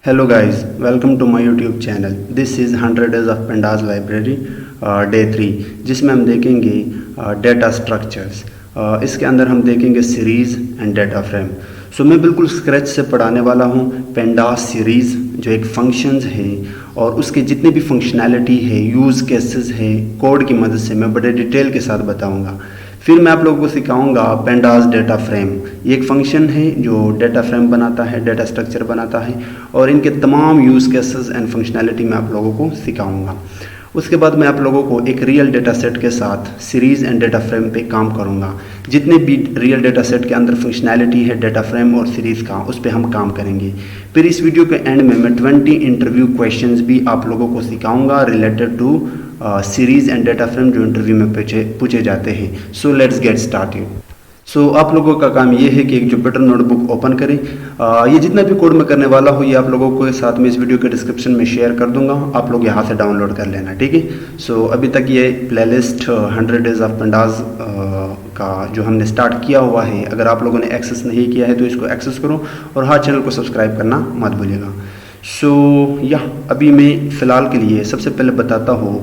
Hello guys, welcome to my YouTube channel. This is 100 days of Pandas library day 3 जिसमें हम देखेंगे data structures. इसके अंदर हम देखेंगे सीरीज़ एंड डेटा फ्रेम। सो मैं बिल्कुल स्क्रैच से पढ़ाने वाला हूँ पेंडास सीरीज़ जो एक फंक्शंस है और उसके जितने भी फंक्शनैलिटी है, यूज़ केसेस है, कोड की मदद से मैं बड़े डिटेल के साथ बताऊँगा। फिर मैं आप लोगों को सिखाऊंगा पेंडास डेटा फ्रेम। ये एक फंक्शन है जो डेटा फ्रेम बनाता है, डेटा स्ट्रक्चर बनाता है और इनके तमाम यूज़ केसेस एंड फंक्शनैलिटी मैं आप लोगों को सिखाऊंगा। उसके बाद मैं आप लोगों को एक रियल डेटा सेट के साथ सीरीज़ एंड डेटा फ्रेम पे काम करूंगा। जितने भी रियल डेटा सेट के अंदर फंक्शनैलिटी है डेटा फ्रेम और सीरीज़ का, उस पर हम काम करेंगे। फिर इस वीडियो के एंड में मैं 20 इंटरव्यू क्वेश्चंस भी आप लोगों को सिखाऊंगा related to series and data frame जो इंटरव्यू में पूछे जाते हैं। So let's get started. So आप लोगों का काम ये है कि एक जुपिटर नोटबुक ओपन करें। ये जितना भी कोड मैं करने वाला हूँ ये आप लोगों को साथ में इस वीडियो के डिस्क्रिप्शन में शेयर कर दूंगा, आप लोग यहाँ से डाउनलोड कर लेना, ठीक है। सो अभी तक ये प्लेलिस्ट 100 डेज ऑफ पेंडास का जो हमने स्टार्ट किया हुआ है, अगर आप लोगों ने एक्सेस नहीं किया है तो इसको एक्सेस करो और हाँ, चैनल को सब्सक्राइब करना मत भूलिएगा। अभी मैं फ़िलहाल के लिए सबसे पहले बताता हूँ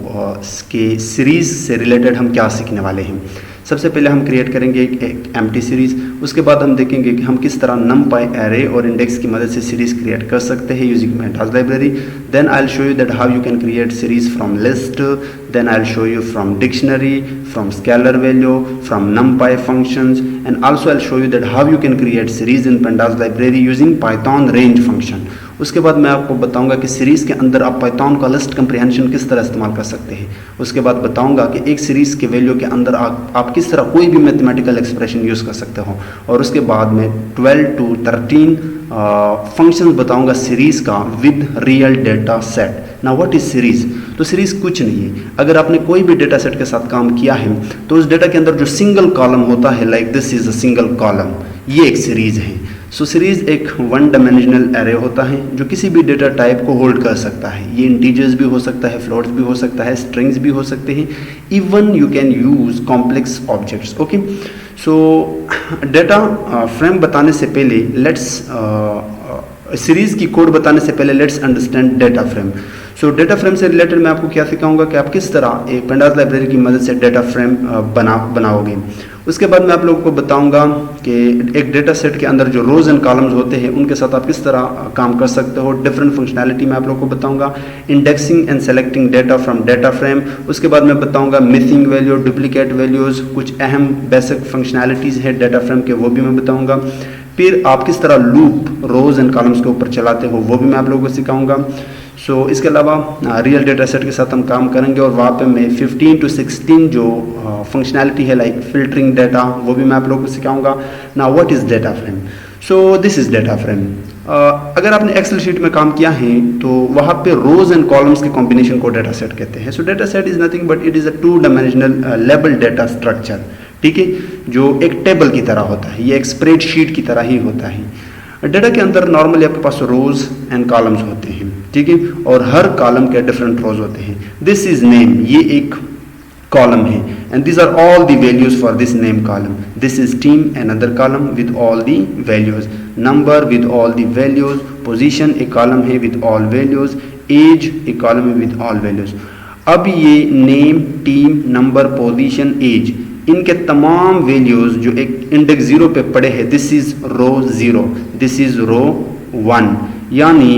कि सीरीज़ से रिलेटेड हम क्या सीखने वाले हैं। सबसे पहले हम क्रिएट करेंगे एक एम्प्टी सीरीज़। उसके बाद हम देखेंगे कि हम किस तरह नमपाई एरे और इंडेक्स की मदद से सीरीज़ क्रिएट कर सकते हैं using pandas library. Then I will show you that how you can create series from list. Then I will show you from dictionary, from scalar value, from NumPy functions, and also I will show you that how you can create series in pandas library using Python range function. उसके बाद मैं आपको बताऊंगा कि series के अंदर आप Python का लिस्ट कंप्रीहेंशन किस तरह इस्तेमाल कर सकते हैं। उसके बाद बताऊंगा कि एक सीरीज़ के वैल्यू के अंदर आप किस तरह कोई भी मैथमेटिकल एक्सप्रेशन यूज़ कर सकते हो। और उसके बाद मैं 12 to 13 फंक्शंस बताऊंगा सीरीज़ का विद रियल डेटा सेट। ना व्हाट इज़ सीरीज़? तो सीरीज़ कुछ नहीं है। अगर आपने कोई भी डेटा सेट के साथ काम किया है तो उस डेटा के अंदर जो सिंगल कॉलम होता है, like this is a single column, ये एक सीरीज़ है। सो सीरीज़ एक वन डायमेंशनल एरे होता है जो किसी भी डेटा टाइप को होल्ड कर सकता है। ये इंटीजर्स भी हो सकता है, फ्लोट्स भी हो सकता है, स्ट्रिंग्स भी हो सकते हैं, even you can use complex objects. Okay, so data frame बताने से पहले सीरीज़ की कोड बताने से पहले let's understand data frame. So data frame से रिलेटेड मैं आपको क्या सिखाऊंगा कि आप किस तरह एक पेंडास लाइब्रेरी की मदद से डेटा फ्रेम बनाओगे। उसके बाद मैं आप लोगों को बताऊंगा कि एक डेटा सेट के अंदर जो रोज़ एंड कॉलम्स होते हैं उनके साथ आप किस तरह काम कर सकते हो। डिफरेंट फंक्शनैलिटी मैं आप लोगों को बताऊंगा, indexing and selecting data from data frame. उसके बाद मैं बताऊंगा मिसिंग वैल्यू, डुप्लीकेट वैल्यूज़, कुछ अहम बेसिक फंक्शनैलिटीज़ है डेटा फ्रेम के, वो भी मैं बताऊँगा। फिर आप किस तरह लूप रोज़ एंड कॉलम्स के ऊपर चलाते हो वो भी मैं आप लोगों को सिखाऊंगा। इसके अलावा रियल डेटा सेट के साथ हम काम करेंगे और वहाँ पे मैं 15 to 16 जो फंक्शनैलिटी है लाइक फिल्टरिंग डेटा, वो भी मैं आप लोगों को सिखाऊंगा। Now what is data frame? This is data frame. अगर आपने एक्सेल शीट में काम किया है तो वहाँ पे रोज एंड कॉलम्स के कॉम्बिनेशन को डेटा सेट कहते हैं। Data set is nothing but it is a 2 dimensional label data structure, ठीक है, जो एक टेबल की तरह होता है, ये एक स्प्रेडशीट की तरह ही होता है। डेटा के अंदर नॉर्मली आपके पास रोज एंड कॉलम्स होते हैं, ठीक है, और हर कॉलम के डिफरेंट रोज होते हैं। दिस इज नेम, ये एक कॉलम है, and this are all the values for this name column. This is team, another column with all the values, number with all the values, position एक column है with all values, age एक column है with all values. अब ये name, team, number, position, age, इनके तमाम values जो एक इंडेक्स 0 पे पड़े हैं, this is row 0, this is row 1, यानी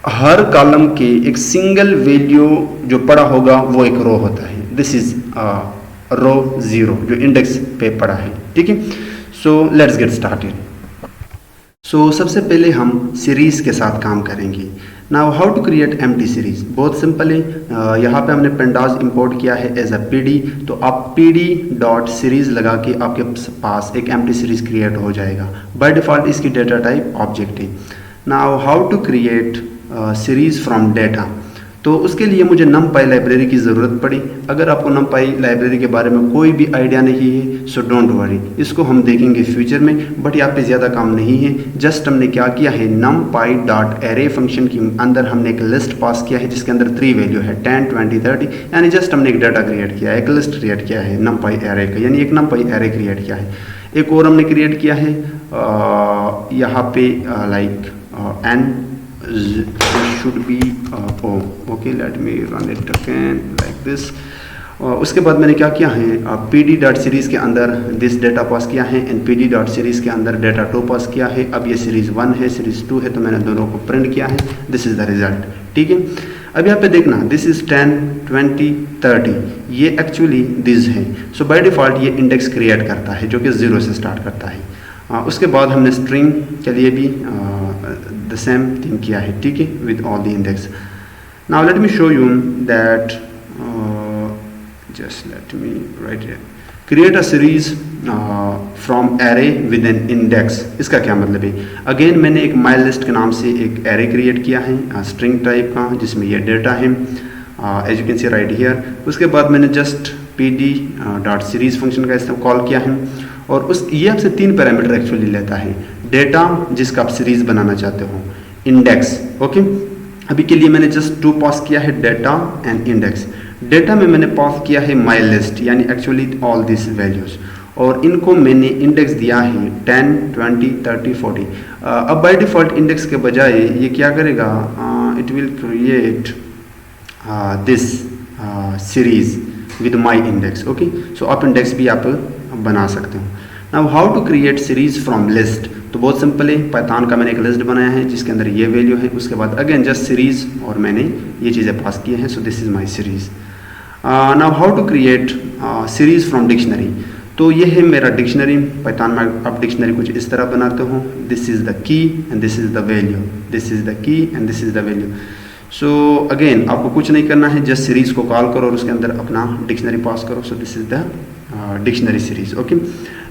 हर कॉलम के एक सिंगल वैल्यू जो पड़ा होगा वो एक रो होता है। दिस इज रो 0 जो इंडेक्स पे पड़ा है, ठीक है। Let's get started. सबसे पहले हम सीरीज़ के साथ काम करेंगे। Now how to create empty series, बहुत सिंपल है। यहाँ पे हमने पेंडास इंपोर्ट किया है एज अ पीडी, तो आप pd डॉट सीरीज़ लगा के आपके पास एक एम्प्टी सीरीज़ क्रिएट हो जाएगा। बाय डिफ़ॉल्ट इसकी डेटा टाइप ऑब्जेक्ट है। Now how to create series from data, तो उसके लिए मुझे नमपाई लाइब्रेरी की ज़रूरत पड़ी। अगर आपको नमपाई लाइब्रेरी के बारे में कोई भी आइडिया नहीं है सो डोंट वरी, इसको हम देखेंगे फ्यूचर में, बट यहाँ पे ज़्यादा काम नहीं है। जस्ट हमने क्या किया है, नमपाई डॉट एरे फंक्शन के अंदर हमने एक लिस्ट पास किया है जिसके अंदर 3 वैल्यू है 10, 20, 30, यानी जस्ट हमने एक डाटा क्रिएट किया है, एक लिस्ट क्रिएट किया है नमपाई एरे का, यानी एक नमपाई एरे क्रिएट किया है। एक और हमने क्रिएट किया है यहाँ पे like n should be O. Okay, let me run it again like this. उसके बाद मैंने क्या किया है, pd डॉट सीरीज़ के अंदर दिस डेटा पास किया है एंड pd डॉट सीरीज़ के अंदर डेटा 2 पास किया है। अब ये सीरीज़ 1 है, सीरीज़ 2 है, तो मैंने दोनों को प्रिंट किया है। दिस इज़ द रिजल्ट, ठीक है। अब यहाँ पे देखना, दिस इज़ 10, 20, 30, ये एक्चुअली दिस है। सो बाय डिफ़ॉल्ट ये इंडेक्स क्रिएट करता है जो कि 0 से स्टार्ट करता है। उसके बाद हमने स्ट्रिंग के लिए भी द सेम थिंग किया है, ठीक है, with all the index. Now let me show you that, just let me write it. Create a series from array with an index. इसका क्या मतलब है? अगेन मैंने एक माई लिस्ट के नाम से एक एरे क्रिएट किया है स्ट्रिंग टाइप का, जिसमें ये डेटा है as you can see right here. उसके बाद मैंने just pd dot series function का इस्तेमाल कॉल किया है और उस ये आपसे 3 पैरामीटर एक्चुअली लेता है। डेटा जिसका आप सीरीज बनाना चाहते हो, इंडेक्स, ओके। अभी के लिए मैंने जस्ट 2 पास किया है, डेटा एंड इंडेक्स। डेटा में मैंने पास किया है माई लिस्ट, यानी एक्चुअली ऑल दिस वैल्यूज़, और इनको मैंने इंडेक्स दिया है 10, 20, 30, 40। अब बाय डिफ़ॉल्ट इंडेक्स के बजाय ये क्या करेगा, it will create this series with my index, okay. So आप इंडेक्स भी आप बना सकते हो। Now how to create series from list, तो बहुत सिंपल है। पाइथन का मैंने एक लिस्ट बनाया है जिसके अंदर ये वैल्यू है, उसके बाद अगेन जस्ट सीरीज़ और मैंने ये चीज़ें पास की हैं। So this is my series. Now how to create series from dictionary, तो ये है मेरा डिक्शनरी। पाइथन में आप डिक्शनरी कुछ इस तरह बनाते हो, this is the key and this is the value, this is the key and this is the value. So again आपको कुछ नहीं करना है, जस्ट सीरीज़ को कॉल करो और उसके अंदर अपना डिक्शनरी पास करो। So this is the dictionary series, okay.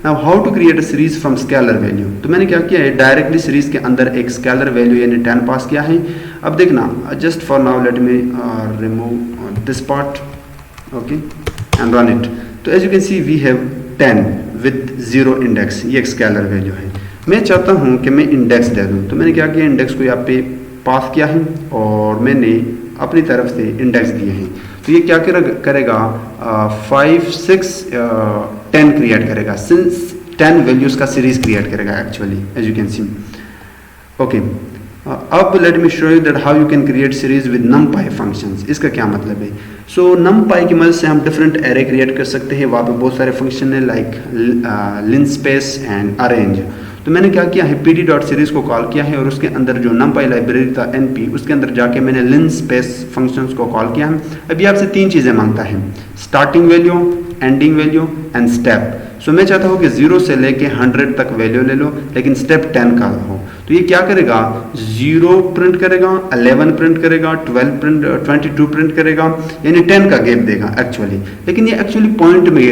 Now how to create a series from scalar value, तो मैंने क्या किया है, डायरेक्टली सीरीज़ के अंदर एक स्केलर वैल्यू यानी 10 पास किया है। अब देखना, just for now let me remove this part, okay, and run it. तो as you can see we have 10 with 0 index, ये एक स्केलर वैल्यू है। मैं चाहता हूँ कि मैं इंडेक्स दे दूँ, तो मैंने क्या किया, इंडेक्स को यहाँ पे पास किया है और मैंने अपनी तरफ से इंडेक्स दिए हैं। तो ये क्या करेगा, 5, 6, 10 क्रिएट करेगा, सिंस 10 वैल्यूज़ का सीरीज़ क्रिएट करेगा actually, as you can see, okay. अब let me show you that how you can create series with numpy functions. इसका क्या मतलब है, सो numpy की मदद से हम डिफरेंट एरे क्रिएट कर सकते हैं। वहाँ पे बहुत सारे फंक्शन है लाइक linspace एंड अरेंज। तो मैंने क्या किया है, pd डॉट सीरीज़ को कॉल किया है और उसके अंदर जो numpy लाइब्रेरी था np, उसके अंदर जाके मैंने linspace फंक्शंस को कॉल किया है। अभी आपसे 3 चीज़ें मांगता है, starting value, ending value and step. So मैं चाहता हूँ कि 0 से लेके 100 तक वैल्यू ले लो, लेकिन स्टेप 10 का हो। तो ये क्या करेगा, 0 प्रिंट करेगा, 11 प्रिंट करेगा, 12 प्रिंट, 22 प्रिंट करेगा, यानी 10 का गैप देगा एक्चुअली। लेकिन ये एक्चुअली पॉइंट में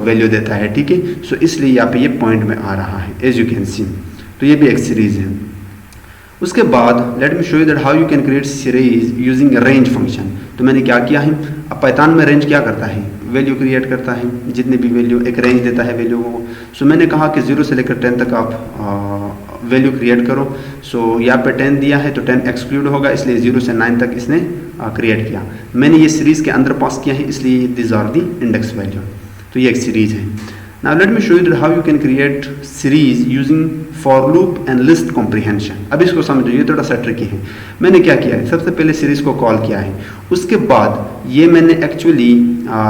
वैल्यू देता है, ठीक है। सो इसलिए यहाँ पे ये पॉइंट में आ रहा है, एज यू कैन सी। तो ये भी एक सीरीज है। उसके बाद late me show you that how you can create series using range function. तो मैंने क्या किया है, अब पाइथन में रेंज क्या करता है, वैल्यू क्रिएट करता है, जितने भी वैल्यू एक रेंज देता है वैल्यू को। सो मैंने कहा कि 0 से लेकर 10 तक आप वैल्यू क्रिएट करो। सो यहाँ पे 10 दिया है तो 10 एक्सक्लूड होगा, इसलिए 0 से 9 तक इसने क्रिएट किया। मैंने ये सीरीज़ के अंदर पास किया है, इसलिए this are the index value. तो ये एक सीरीज़ है। Now let me show you how you can create series using for loop and list comprehension. अब इसको समझो, ये थोड़ा सा ट्रिकी है। मैंने क्या किया है, सबसे पहले सीरीज़ को कॉल किया है, उसके बाद ये मैंने एक्चुअली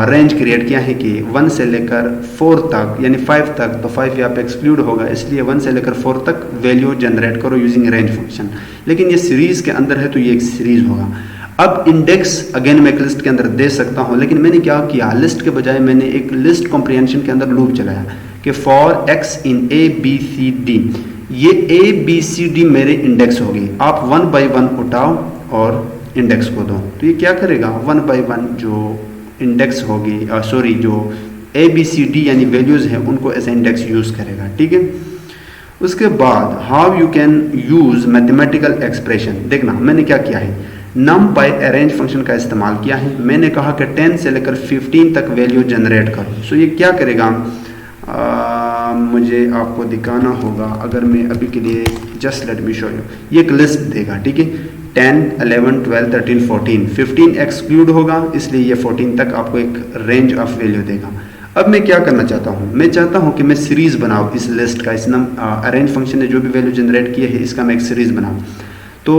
रेंज क्रिएट किया है कि 1 से लेकर 4 तक, यानी 5 तक, तो 5 यहाँ पे एक्सक्लूड होगा, इसलिए 1 से लेकर 4 तक वैल्यू जनरेट करो यूजिंग रेंज फंक्शन। लेकिन ये सीरीज़ के अंदर है तो ये एक सीरीज़ होगा। अब इंडेक्स अगेन मैं एक लिस्ट के अंदर दे सकता हूँ, लेकिन मैंने क्या किया, लिस्ट के बजाय मैंने एक लिस्ट कॉम्प्रिहेंशन के अंदर लूप चलाया कि for x in a b c d, ये a b c d मेरे इंडेक्स होगी। आप 1 by 1 उठाओ और इंडेक्स को दो, तो ये क्या करेगा, 1 by 1 जो इंडेक्स होगी, सॉरी जो a b c d यानी वैल्यूज़ हैं उनको एज इंडेक्स यूज़ करेगा, ठीक है। उसके बाद how you can use mathematical expression. देखना मैंने क्या किया है, numpy अरेंज फंक्शन का इस्तेमाल किया है। मैंने कहा कि 10 से लेकर 15 तक वैल्यू जनरेट करो। सो ये क्या करेगा, मुझे आपको दिखाना होगा, अगर मैं अभी के लिए just let me show you, ये एक लिस्ट देगा, ठीक है। 10, 11, 12, 13, 14, 15 एक्सक्लूड होगा, इसलिए ये 14 तक आपको एक रेंज ऑफ वैल्यू देगा। अब मैं क्या करना चाहता हूँ, मैं चाहता हूँ कि मैं सीरीज़ बनाऊँ इस लिस्ट का, इस अरेंज फंक्शन ने जो भी वैल्यू जनरेट किए है इसका मैं एक सीरीज़ बनाऊँ। तो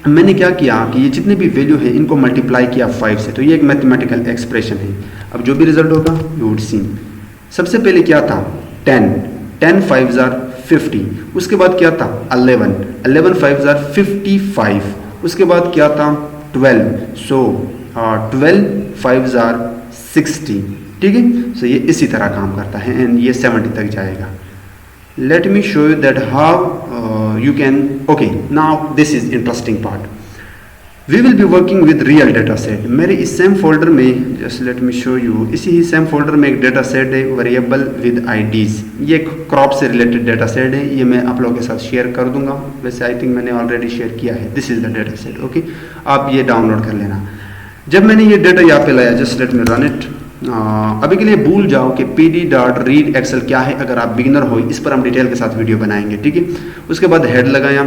मैंने क्या किया कि ये जितने भी वैल्यू है इनको मल्टीप्लाई किया 5 से, तो ये एक मैथमेटिकल एक्सप्रेशन है। अब जो भी रिजल्ट होगा यू वुड सी। सबसे पहले क्या था 10 5 जार 50, उसके बाद क्या था 11 5 जार 55, उसके बाद क्या था 12, सो 12 5 जार 60, ठीक है। सो ये इसी तरह काम करता है एंड ये 70 तक जाएगा। Let me show you that how you can, okay, now this is interesting part. We will be working with real data set. मेरे इस सेम फोल्डर में, just let me show you, इसी ही सेम फोल्डर में एक data set है variable with IDs। ये crop से related data set है, ये मैं आप लोगों के साथ शेयर कर दूंगा। वैसे आई थिंक मैंने ऑलरेडी शेयर किया है। This is the data set, okay, आप ये डाउनलोड कर लेना। जब मैंने ये डेटा यहाँ पे लाया, just let me run it. अभी के लिए भूल जाओ कि pd.read एक्सेल क्या है। अगर आप बिगिनर हो, इस पर हम डिटेल के साथ वीडियो बनाएंगे, ठीक है। उसके बाद हेड लगाया।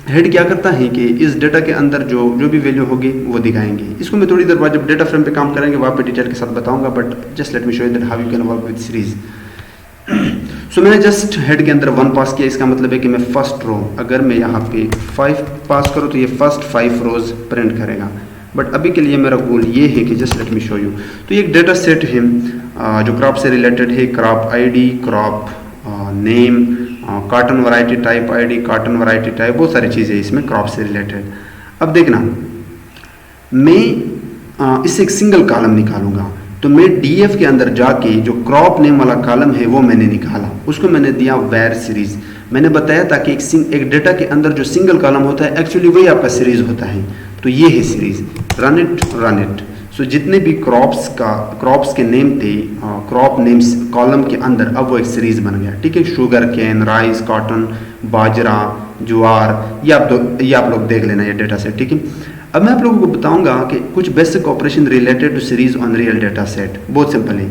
हेड क्या करता है कि इस डेटा के अंदर जो भी वैल्यू होगी वो दिखाएंगे। इसको मैं थोड़ी देर बाद जब डेटा फ्रेम पे काम करेंगे वहाँ पे डिटेल के साथ बताऊंगा, but just let me show you that how you can work with series. So मैंने जस्ट हेड के अंदर 1 पास किया। इसका मतलब है कि मैं फर्स्ट रो, अगर मैं यहाँ पे 5 पास करूँ तो ये फर्स्ट 5 रोज प्रिंट करेगा। बट अभी के लिए मेरा गोल ये है कि just let me show you. तो ये एक डेटा सेट है जो क्रॉप से रिलेटेड है। Crop ID, crop name, cotton variety type ID, cotton variety type, बहुत सारी चीज़ें इसमें क्रॉप से रिलेटेड। अब देखना, मैं इससे एक सिंगल कॉलम निकालूंगा। तो मैं डीएफ के अंदर जाके जो क्रॉप नेम वाला कॉलम है वो मैंने निकाला, उसको मैंने दिया वेर सीरीज। मैंने बताया था कि एक डेटा के अंदर जो सिंगल कॉलम होता है एक्चुअली वही आपका सीरीज होता है। तो ये है सीरीज। Run it. सो जितने भी क्रॉप्स के नेम थे क्रॉप नेम्स कॉलम के अंदर, अब वो एक सीरीज बन गया, ठीक है। शुगर केन, राइस, कॉटन, बाजरा, ज्वार, ये आप लोग देख लेना ये डेटा सेट, ठीक है। अब मैं आप लोगों को बताऊंगा कि कुछ basic operation related to series on real data set. बहुत सिंपल है।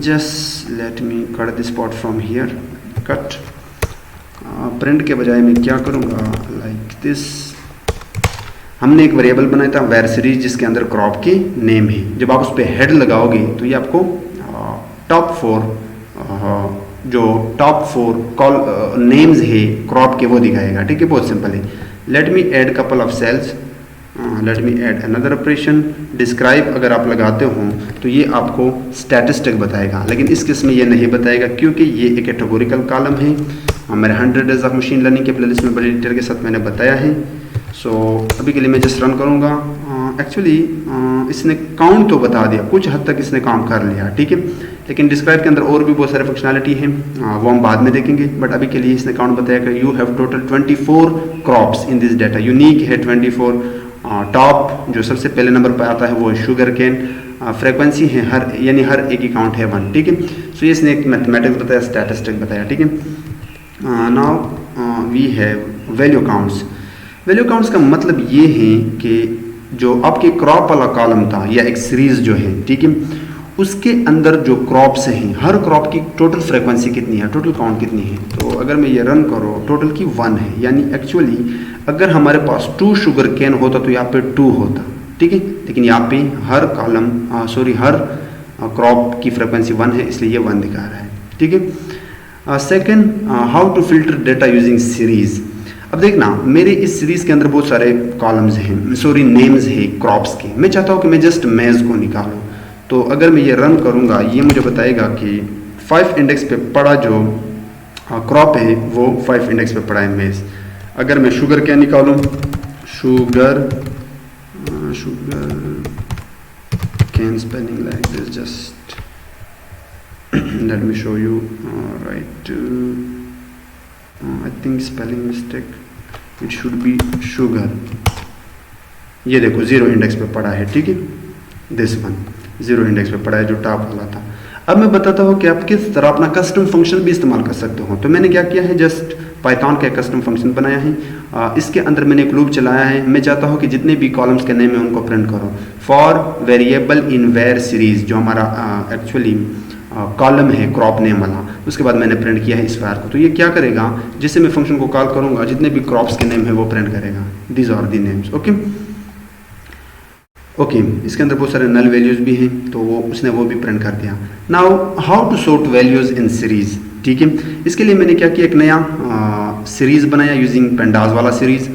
Just let me cut this part from here. Cut. Print के बजाय मैं क्या करूँगा, लाइक दिस। हमने एक वेरिएबल बनाया था वेर सीरीज जिसके अंदर क्रॉप के नेम है। जब आप उस पर हेड लगाओगे तो ये आपको टॉप 4 कॉल नेम्स है क्रॉप के वो दिखाएगा, ठीक है। बहुत सिंपल है। Let me add couple of cells, let me add another operation. Describe अगर आप लगाते हो तो ये आपको स्टैटिस्टिक बताएगा, लेकिन इस केस में ये नहीं बताएगा क्योंकि ये एक कैटेगोरिकल कॉलम है। मेरे 100 डेज ऑफ मशीन लर्निंग के प्लेलिस्ट में बड़ी डिटेल के साथ मैंने बताया है। सो अभी के लिए मैं जस्ट रन करूँगा। एक्चुअली इसने काउंट तो बता दिया, कुछ हद तक इसने काम कर लिया, ठीक है। लेकिन डिस्क्राइब के अंदर और भी बहुत सारे फंक्शनैलिटी हैं, वो हम बाद में देखेंगे। बट अभी के लिए इसने काउंट बताया कि you have total 24 crops in this data. Unique है 24। टॉप जो सबसे पहले नंबर पर आता है वो है शुगर केन। फ्रीक्वेंसी है हर एक ही काउंट है 1, ठीक है। सो ये इसने एक मैथमेटिक्स बताया, स्टैटिस्टिक बताया, ठीक है। Now we have value counts. Value counts का मतलब ये है कि जो आपके क्रॉप वाला कॉलम था या एक सीरीज जो है, ठीक है, उसके अंदर जो क्रॉप्स हैं हर क्रॉप की टोटल फ्रीक्वेंसी कितनी है, टोटल काउंट कितनी है। तो अगर मैं ये रन करूँ टोटल की 1 है, यानी एक्चुअली अगर हमारे पास 2 शुगर केन होता तो यहाँ पे 2 होता, ठीक है। लेकिन यहाँ पे हर हर क्रॉप की फ्रीक्वेंसी 1 है, इसलिए ये 1 दिखा रहा है, ठीक है। Second, how to filter data using series. अब देखना, मेरे इस सीरीज के अंदर बहुत सारे कॉलम्स हैं, नेम्स है क्रॉप्स के। मैं चाहता हूँ कि मैं जस्ट मेज को निकालूँ। तो अगर मैं ये रन करूँगा ये मुझे बताएगा कि 5 इंडेक्स पे पड़ा जो क्रॉप है वो 5 इंडेक्स पे पड़ा है मेज। अगर मैं शुगर क्या निकालूँ, sugar cane spelling like this, just let me show you right. I think spelling mistake, it should be sugar। ये देखो 0 इंडेक्स पे पड़ा है, ठीक है। दिस वन 0 इंडेक्स पे पड़ा है जो टॉप वाला था। अब मैं बताता हूँ कि आप किस तरह अपना कस्टम फंक्शन भी इस्तेमाल कर सकते हो। तो मैंने क्या किया है, जस्ट पाइथन का एक कस्टम फंक्शन बनाया है। इसके अंदर मैंने एक लूप चलाया है। मैं चाहता हूँ कि जितने भी कॉलम्स के नेम है उनको प्रिंट करो। For variable in where series जो हमारा एक्चुअली कॉलम है क्रॉप नेम वाला, उसके बाद मैंने प्रिंट किया है इस फायर को। तो ये क्या करेगा, जिससे मैं फंक्शन को कॉल करूंगा जितने भी क्रॉप्स के नेम है वो प्रिंट करेगा। These are the names, okay. इसके अंदर बहुत सारे नल वैल्यूज भी हैं, तो उसने वो भी प्रिंट कर दिया। Now how to sort values in series, ठीक है। इसके लिए मैंने क्या किया, एक नया सीरीज बनाया यूजिंग पेंडाज वाला सीरीज।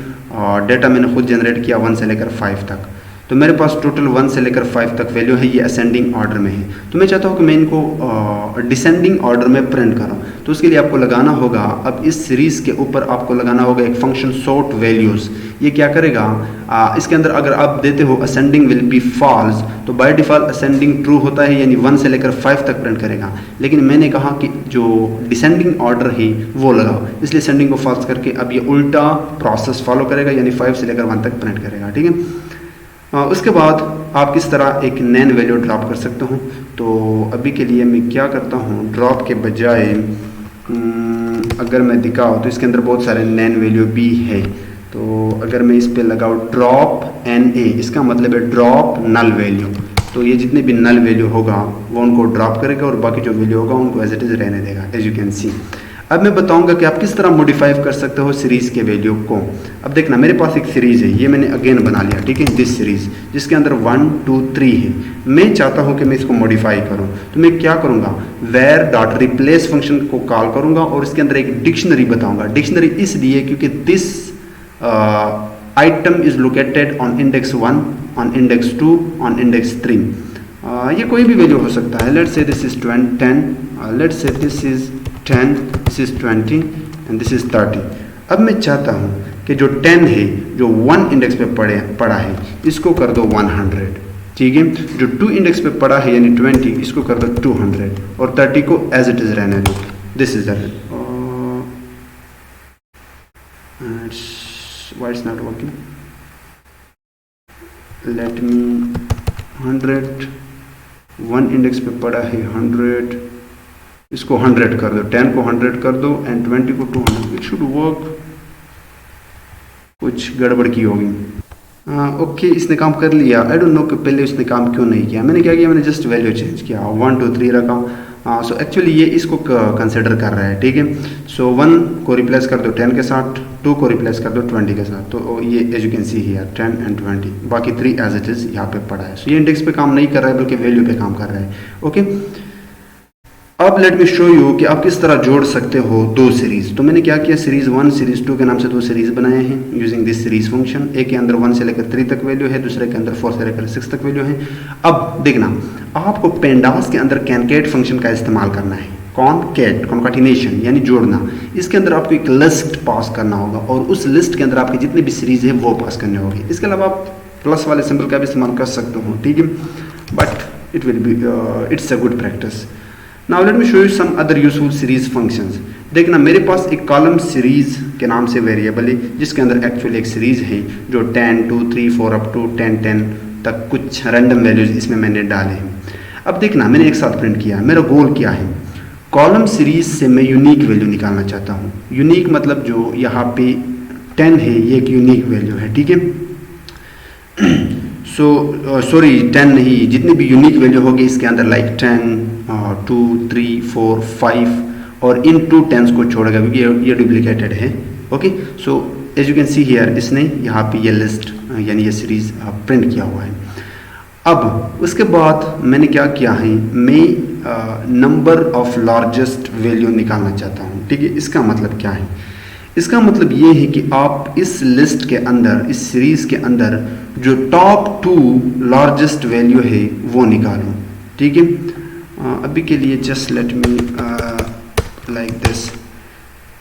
डेटा मैंने खुद जनरेट किया 1 से लेकर 5 तक, तो मेरे पास टोटल 1 से लेकर 5 तक वैल्यू है, ये असेंडिंग ऑर्डर में है। तो मैं चाहता हूँ कि मैं इनको डिसेंडिंग ऑर्डर में प्रिंट करूँ, तो उसके लिए आपको लगाना होगा, अब इस सीरीज़ के ऊपर आपको लगाना होगा एक फंक्शन सॉर्ट वैल्यूज़। ये क्या करेगा, इसके अंदर अगर आप देते हो असेंडिंग विल बी फॉल्स, तो बाय डिफ़ॉल्ट असेंडिंग ट्रू होता है, यानी 1 से लेकर 5 तक प्रिंट करेगा। लेकिन मैंने कहा कि जो डिसेंडिंग ऑर्डर है वो लगाओ, इसलिए असेंडिंग को फॉल्स करके अब ये उल्टा प्रोसेस फॉलो करेगा, यानी 5 से लेकर 1 तक प्रिंट करेगा। ठीक है, उसके बाद आप किस तरह एक नैन वैल्यू ड्रॉप कर सकते हो। तो अभी के लिए मैं क्या करता हूँ, ड्रॉप के बजाय अगर मैं दिखाऊँ तो इसके अंदर बहुत सारे नैन वैल्यू भी है। तो अगर मैं इस पे लगाऊँ ड्रॉप एन ए, इसका मतलब है ड्रॉप नल वैल्यू, तो ये जितने भी नल वैल्यू होगा वो उनको ड्रॉप करेगा और बाकी जो वैल्यू होगा उनको एज इट इज़ रहने देगा, एज यू कैन सी। अब मैं बताऊंगा कि आप किस तरह मॉडिफाई कर सकते हो सीरीज़ के वैल्यू को। अब देखना, मेरे पास एक सीरीज़ है, ये मैंने अगेन बना लिया, ठीक है, दिस सीरीज़ जिसके अंदर 1 2 3 है। मैं चाहता हूँ कि मैं इसको मॉडिफाई करूँ, तो मैं क्या करूँगा, वेयर डॉट रिप्लेस फंक्शन को कॉल करूँगा और इसके अंदर एक डिक्शनरी बताऊँगा। डिक्शनरी इसलिए क्योंकि this item is located on index 1, on index 2, on index 3। ये कोई भी वैल्यू हो सकता है। Let's say this is 10, let's say this is 10, this is 20 and this is 30। अब मैं चाहता हूँ कि जो 10 है, जो 1 इंडेक्स पे पड़ा है, इसको कर दो 100, ठीक है। जो 2 इंडेक्स पे पड़ा है यानी 20, इसको कर दो 200 और 30 को एज इट इज़ रहने दो। This is why it's not working, let me 100, 1 index पे पड़ा है 100, इसको 100 कर दो, 10 को 100 कर दो एंड 20 को 200, इट शुड वर्क। कुछ गड़बड़ की होगी। ओके, इसने काम कर लिया। आई डोंट नो कि पहले उसने काम क्यों नहीं किया। मैंने क्या किया, मैंने जस्ट वैल्यू चेंज किया, 1 2 3 रखा। सो एक्चुअली ये इसको कंसिडर कर रहा है, ठीक है। सो 1 को रिप्लेस कर दो 10 के साथ, 2 को रिप्लेस कर दो 20 के साथ, तो ये as you can see here 10 and 20, बाकी 3 एज इट इज़ यहाँ पे पड़ा है। सो ये इंडेक्स पे काम नहीं कर रहा है बल्कि वैल्यू पे काम कर रहा है। ओके, अब लेट मी शो यू कि आप किस तरह जोड़ सकते हो दो सीरीज़। तो मैंने क्या किया, सीरीज़ 1 सीरीज़ 2 के नाम से 2 सीरीज़ बनाए हैं यूजिंग दिस सीरीज़ फंक्शन। एक के अंदर 1 से लेकर 3 तक वैल्यू है, दूसरे के अंदर 4 से लेकर 6 तक वैल्यू है। अब देखना, आपको पेंडास के अंदर कैनकेट फंक्शन का इस्तेमाल करना है। कॉनकेट, कॉन्काटिनेशन यानी जोड़ना। इसके अंदर आपको एक लिस्ट पास करना होगा और उस लिस्ट के अंदर आपकी जितनी भी सीरीज़ है वो पास करनी होगी। इसके अलावा आप प्लस वाले सिंबल का भी इस्तेमाल कर सकते हो, ठीक है, but it will be it's a good practice. Now let me show you some other useful series functions. देखना, मेरे पास एक कॉलम सीरीज के नाम से वेरिएबल है जिसके अंदर एक्चुअली एक सीरीज है जो 10 2 3 4 अप टू 10 तक कुछ रैंडम वैल्यूज इसमें मैंने डाले हैं। अब देखना, मैंने एक साथ प्रिंट किया। मेरा गोल क्या है, कॉलम सीरीज से मैं यूनिक वैल्यू निकालना चाहता हूँ। यूनिक मतलब जो यहाँ पे 10 है ये एक यूनिक वैल्यू है, ठीक है। सॉरी 10 नहीं, जितनी भी यूनिक वैल्यू होगी इसके अंदर लाइक 10 2 3 4 5 और इन 2 10s को छोड़ेगा क्योंकि ये डुप्लीकेटेड है। Okay, so as you can see here इसने यहाँ पे ये लिस्ट यानी ये सीरीज प्रिंट किया हुआ है। अब उसके बाद मैंने क्या किया है, मैं नंबर ऑफ लार्जेस्ट वैल्यू निकालना चाहता हूँ, ठीक है। इसका मतलब क्या है, इसका मतलब ये है कि आप इस लिस्ट के अंदर, इस सीरीज के अंदर जो टॉप 2 लार्जेस्ट वैल्यू है वो निकालो, ठीक है। अभी के लिए just let me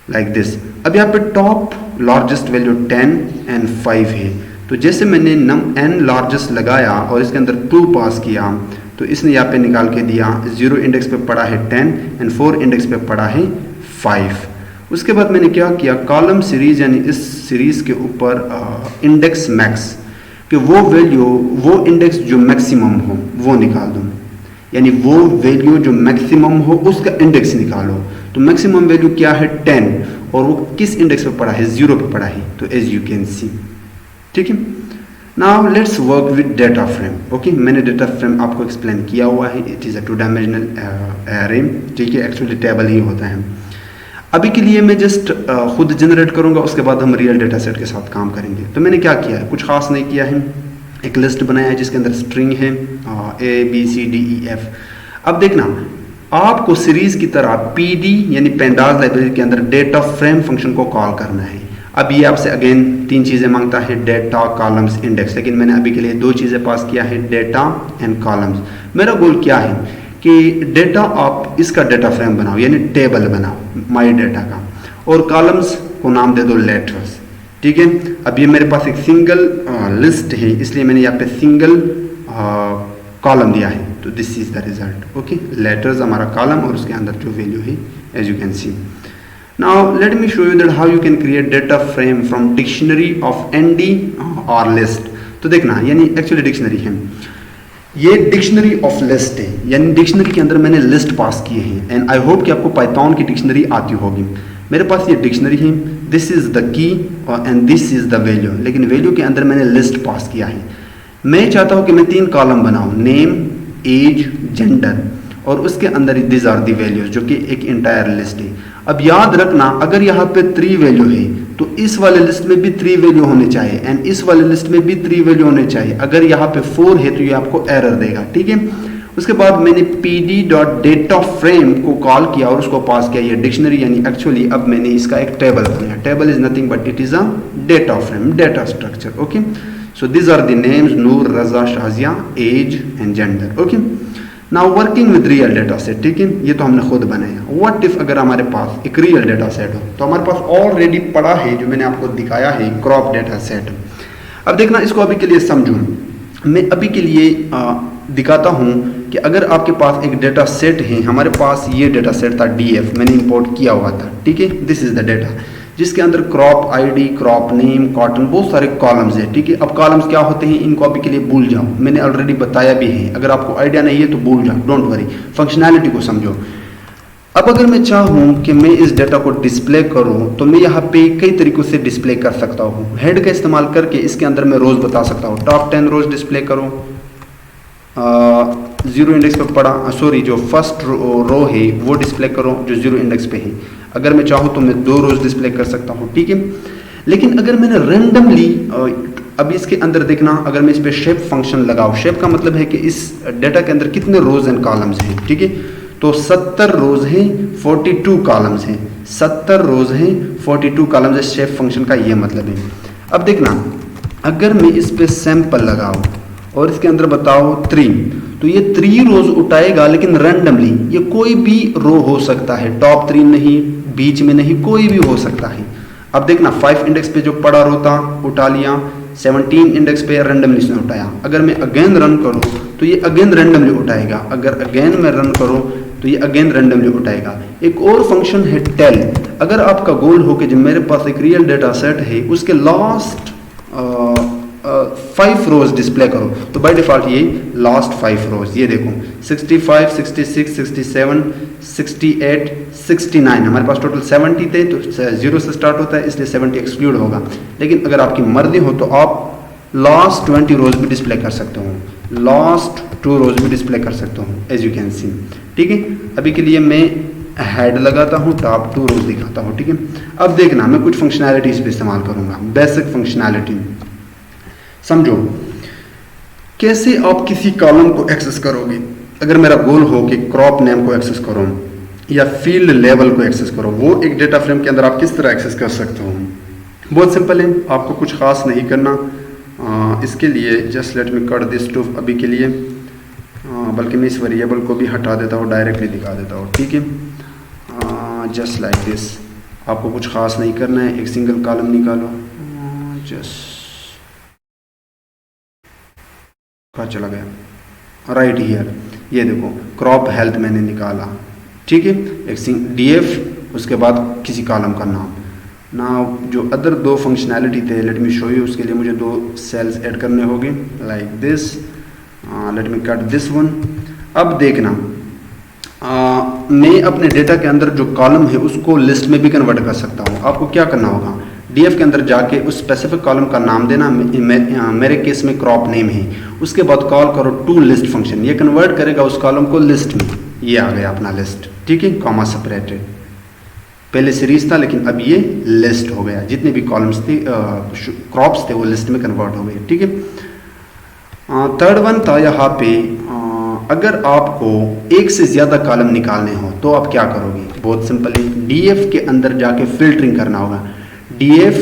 like this. अब यहाँ पे टॉप लार्जेस्ट वैल्यू 10 एंड 5 है, तो जैसे मैंने n लार्जेस्ट लगाया और इसके अंदर 2 पास किया तो इसने यहाँ पे निकाल के दिया 0 इंडेक्स पे पड़ा है 10 एंड 4 इंडेक्स पे पड़ा है 5। उसके बाद मैंने क्या किया, कॉलम सीरीज यानी इस सीरीज के ऊपर इंडेक्स मैक्स कि वो वैल्यू, वो इंडेक्स जो मैक्सिमम हो वो निकाल दूँ, यानी वो वैल्यू जो मैक्सिमम हो उसका इंडेक्स निकालो। तो मैक्सिमम वैल्यू क्या है 10 और वो किस इंडेक्स पे पड़ा है, 0 पे पड़ा है, तो एज यू कैन सी, ठीक है। Now let's work with data frame. Okay, मैंने डेटा फ्रेम आपको एक्सप्लेन किया हुआ है, it is a 2 dimensional array, ठीक है, एक्चुअली टेबल ही होता है। अभी के लिए मैं जस्ट खुद जनरेट करूंगा, उसके बाद हम रियल डेटा सेट के साथ काम करेंगे। तो मैंने क्या किया है, कुछ खास नहीं किया है, एक लिस्ट बनाया है जिसके अंदर स्ट्रिंग है ABCDEF। अब देखना, आपको सीरीज की तरह PD यानी पेंडास लाइब्रेरी के अंदर डेटा फ्रेम फंक्शन को कॉल करना है। अब ये आपसे अगेन 3 चीज़ें मांगता है, डेटा, कॉलम्स, इंडेक्स, लेकिन मैंने अभी के लिए 2 चीज़ें पास किया है, डेटा एंड कॉलम्स। मेरा गोल क्या है कि डेटा आप इसका डेटा फ्रेम बनाओ, यानी टेबल बनाओ माई डेटा का, और कॉलम्स को नाम दे दो लेटर्स, ठीक है। अब ये मेरे पास एक सिंगल लिस्ट है, इसलिए मैंने यहाँ पे सिंगल कॉलम दिया है, तो this is the result. Okay, letters हमारा कॉलम और उसके अंदर जो वैल्यू है, as you can see. Now let me show you that how you can create data frame from dictionary of ND और लिस्ट। तो देखना, यानी एक्चुअली डिक्शनरी है, ये डिक्शनरी ऑफ लिस्ट है, यानी डिक्शनरी के अंदर मैंने लिस्ट पास किए हैं। एंड आई होप कि आपको पाइथन की डिक्शनरी आती होगी। मेरे पास ये डिक्शनरी है, this is the key and this is the value, लेकिन वैल्यू के अंदर मैंने लिस्ट पास किया है। मैं चाहता हूं कि मैं 3 कॉलम बनाऊं, नेम, एज, जेंडर, और उसके अंदर दिस आर दी वैल्यूज, जो कि एक इंटायर लिस्ट है। अब याद रखना, अगर यहाँ पे 3 वैल्यू है तो इस वाले लिस्ट में भी 3 वैल्यू होने चाहिए, एंड इस वाले लिस्ट में भी 3 वैल्यू होने चाहिए। अगर यहाँ पे 4 है तो ये आपको एरर देगा, ठीक है। उसके बाद मैंने pd.dataframe को कॉल किया और उसको पास किया ये डिक्शनरी, यानी एक्चुअली अब मैंने इसका एक टेबल बनाया। Table is nothing but it is a data frame, data structure. Okay, so this are the names, Noor, Raza, Shazia, age and gender. Okay, now working with real data set, ठीक है, ये तो हमने खुद बनाया। व्हाट इफ अगर हमारे पास एक रियल डेटा सेट हो, तो हमारे पास ऑलरेडी पड़ा है, जो मैंने आपको दिखाया है, क्रॉप डेटा सेट। अब देखना, इसको अभी के लिए समझूं, मैं अभी के लिए दिखाता हूं कि अगर आपके पास एक डेटा सेट है, हमारे पास ये डेटा सेट था डीएफ, मैंने इंपोर्ट किया हुआ था, ठीक है, दिस इज द डेटा, जिसके अंदर crop ID, crop name, cotton, बहुत सारे कॉलम्स हैं, ठीक है। अब कॉलम्स क्या होते हैं, इनको अभी के लिए भूल जाओ, मैंने ऑलरेडी बताया भी है, अगर आपको आइडिया नहीं है तो भूल जाओ, डोंट वरी, फंक्शनैलिटी को समझो। अब अगर मैं चाहूँ कि मैं इस डेटा को डिस्प्ले करूँ, तो मैं यहाँ पे कई तरीक़ों से डिस्प्ले कर सकता हूँ। हेड का इस्तेमाल करके इसके अंदर मैं रोज़ बता सकता हूँ, टॉप 10 रोज़ डिस्प्ले करो, 0 इंडेक्स पे पड़ा, सॉरी, जो फर्स्ट रो है वो डिस्प्ले करो जो 0 इंडेक्स पे है। अगर मैं चाहूँ तो मैं 2 रोज़ डिस्प्ले कर सकता हूँ, ठीक है। लेकिन अगर मैंने रैंडमली, अब इसके अंदर देखना, अगर मैं इस पर शेप फंक्शन लगाऊँ, शेप का मतलब है कि इस डेटा के अंदर कितने रोज़ एंड कॉलम्स हैं, ठीक है। तो 70 रोज़ हैं, 42 कॉलम्स हैं, 70 रोज़ हैं, 42 कॉलम्स है, शेप फंक्शन का ये मतलब है। अब देखना, अगर मैं इस पर सैंपल लगाऊँ और इसके अंदर बताओ 3, तो ये 3 रोज़ उठाएगा, लेकिन रैंडमली, ये कोई भी रो हो सकता है, टॉप 3 नहीं, बीच में नहीं, कोई भी हो सकता है। अब देखना, 5 इंडेक्स पे जो पड़ा रो था उठा लिया, 17 इंडेक्स पे रैंडमली इसने उठाया। अगर मैं अगेन रन करूँ तो ये अगेन रैंडमली उठाएगा, अगर अगेन मैं रन करूँ तो ये अगेन रैंडमली उठाएगा। एक और फंक्शन है टेल। अगर आपका गोल हो कि जब मेरे पास एक रियल डेटा सेट है, उसके लास्ट 5 रोज़ डिस्प्ले करो, तो बाय डिफ़ॉल्ट ये लास्ट 5 रोज़, ये देखो 65, 66, 67, 68, 69, हमारे पास टोटल 70 थे, तो 0 से स्टार्ट होता है, इसलिए 70 एक्सक्लूड होगा। लेकिन अगर आपकी मर्जी हो तो आप लास्ट 20 रोज़ भी डिस्प्ले कर सकते हो, लास्ट 2 रोज़ भी डिस्प्ले कर सकते हो, एज यू कैन सी, ठीक है। अभी के लिए मैं हेड लगाता हूँ, टॉप 2 रोज़ दिखाता हूँ, ठीक है। अब देखना, मैं कुछ फंक्शनैलिटीज़ पे इस्तेमाल करूँगा, बेसिक फंक्शनैलिटी समझो। कैसे आप किसी कॉलम को एक्सेस करोगे? अगर मेरा गोल हो कि क्रॉप नेम को एक्सेस करो या फील्ड लेवल को एक्सेस करो, वो एक डेटा फ्रेम के अंदर आप किस तरह एक्सेस कर सकते हो? बहुत सिंपल है, आपको कुछ खास नहीं करना। इसके लिए just let me cut this to अभी के लिए, बल्कि मैं इस वेरिएबल को भी हटा देता हूँ, डायरेक्टली दिखा देता हूँ, ठीक है। जस्ट लाइक दिस, आपको कुछ खास नहीं करना है, एक सिंगल कॉलम निकालो, जस्ट कहाँ चला गया, राइट हियर, ये देखो क्रॉप हेल्थ मैंने निकाला, ठीक है, एक डीएफ, उसके बाद किसी कॉलम का नाम ना। जो अदर 2 फंक्शनैलिटी थे, लेट मी शो यू, उसके लिए मुझे 2 सेल्स ऐड करने होंगे, like this, late me cut this one. अब देखना, मैं अपने डेटा के अंदर जो कॉलम है उसको लिस्ट में भी कन्वर्ट कर सकता हूँ। आपको क्या करना होगा, डीएफ के अंदर जाके उस स्पेसिफिक कॉलम का नाम देना, मेरे केस में क्रॉप नेम है, उसके बाद कॉल करो टू लिस्ट फंक्शन, ये कन्वर्ट करेगा उस कॉलम को लिस्ट में, ये आ गया अपना लिस्ट, ठीक है, कॉमा सेपरेटेड। पहले सीरीज था लेकिन अब ये लिस्ट हो गया, जितने भी कॉलम्स थे, क्रॉप्स थे, वो लिस्ट में कन्वर्ट हो गए, ठीक है। थर्ड वन था यहाँ पे, अगर आपको एक से ज़्यादा कॉलम निकालने हो तो आप क्या करोगे? बहुत सिंपल है, डीएफ के अंदर जाके फिल्टरिंग करना होगा। डीएफ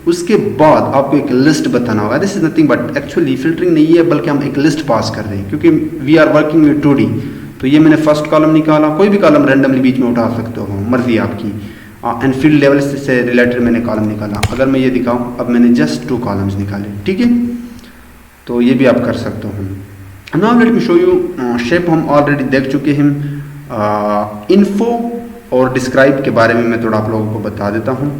उसके बाद आपको एक लिस्ट बताना होगा। This is nothing but actually filtering नहीं है, बल्कि हम एक लिस्ट पास कर रहे हैं, क्योंकि we are working with 2D। तो ये मैंने फर्स्ट कॉलम निकाला, कोई भी कॉलम रैंडमली बीच में उठा सकते हो, मर्जी आपकी। एंड फील्ड लेवल से रिलेटेड मैंने कॉलम निकाला। अगर मैं ये दिखाऊं, अब मैंने जस्ट 2 कॉलम्स निकाले, ठीक है। तो ये भी आप कर सकते हो। Now let me show U shape. हम ऑलरेडी देख चुके हैं। इन्फो और डिस्क्राइब के बारे में मैं थोड़ा आप लोगों को बता देता हूँ।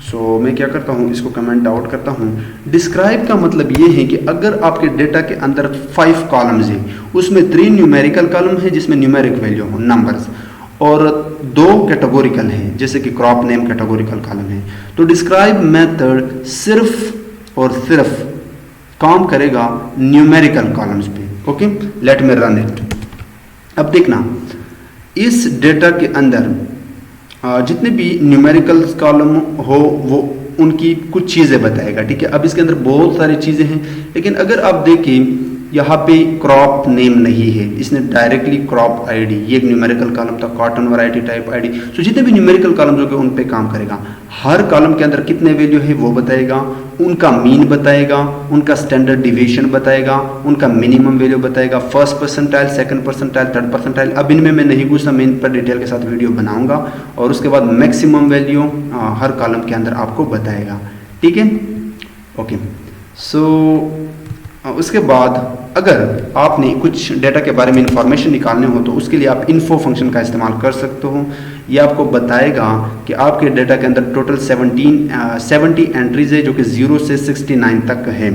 सो मैं क्या करता हूँ, इसको कमेंट आउट करता हूँ। डिस्क्राइब का मतलब ये है कि अगर आपके डेटा के अंदर 5 कॉलम्स हैं, उसमें 3 न्यूमेरिकल कॉलम है जिसमें न्यूमेरिक वैल्यू हो, नंबर्स, और 2 कैटेगोरिकल हैं, जैसे कि क्रॉप नेम कैटेगोरिकल कॉलम है। तो डिस्क्राइब मेथड सिर्फ और सिर्फ काम करेगा न्यूमेरिकल कॉलम्स पे। Okay, let me run it. अब देखना, इस डेटा के अंदर जितने भी न्यूमेरिकल कॉलम हो वो उनकी कुछ चीज़ें बताएगा, ठीक है। अब इसके अंदर बहुत सारी चीज़ें हैं, लेकिन अगर आप देखें यहाँ पे क्रॉप नेम नहीं है, इसने डायरेक्टली क्रॉप आईडी, ये एक न्यूमेरिकल कॉलम था, कॉटन वैरायटी टाइप आईडी। सो जितने भी न्यूमेरिकल कॉलम्स होंगे उन पे काम करेगा। हर कॉलम के अंदर कितने वैल्यू है वो बताएगा, उनका मीन बताएगा, उनका स्टैंडर्ड डिविएशन बताएगा, उनका मिनिमम वैल्यू बताएगा, first percentile, second percentile, third percentile. अब इनमें मैं नहीं घुसा, मैं इन पर डिटेल के साथ वीडियो बनाऊंगा। और उसके बाद मैक्सिमम वैल्यू हर कॉलम के अंदर आपको बताएगा, ठीक है। ओके, सो उसके बाद अगर आपने कुछ डेटा के बारे में इंफॉर्मेशन निकालने हो तो उसके लिए आप इन्फो फंक्शन का इस्तेमाल कर सकते हो। ये आपको बताएगा कि आपके डेटा के अंदर टोटल 70 एंट्रीज है, जो कि 0 से 69 तक है,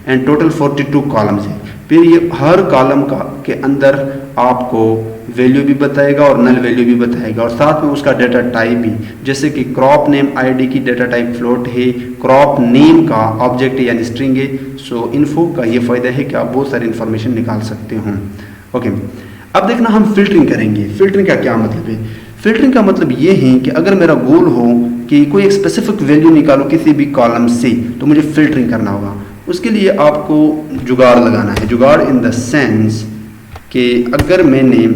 एंड टोटल 42 कॉलम्स है। फिर ये हर कॉलम के अंदर आपको वैल्यू भी बताएगा और नल वैल्यू भी बताएगा, और साथ में उसका डेटा टाइप भी, जैसे कि क्रॉप नेम आईडी की डेटा टाइप फ्लोट है, क्रॉप नेम का ऑब्जेक्ट है यानी स्ट्रिंग है। सो इन्फो का ये फ़ायदा है कि आप बहुत सारी इन्फॉर्मेशन निकाल सकते हो। ओके, अब देखना हम फिल्टरिंग करेंगे। फिल्टरिंग का क्या मतलब है? फिल्टरिंग का मतलब ये है कि अगर मेरा गोल हो कि कोई एक स्पेसिफिक वैल्यू निकालो किसी भी कॉलम से, तो मुझे फिल्टरिंग करना होगा। उसके लिए आपको जुगाड़ लगाना है। जुगाड़ इन द सेंस कि अगर मैंने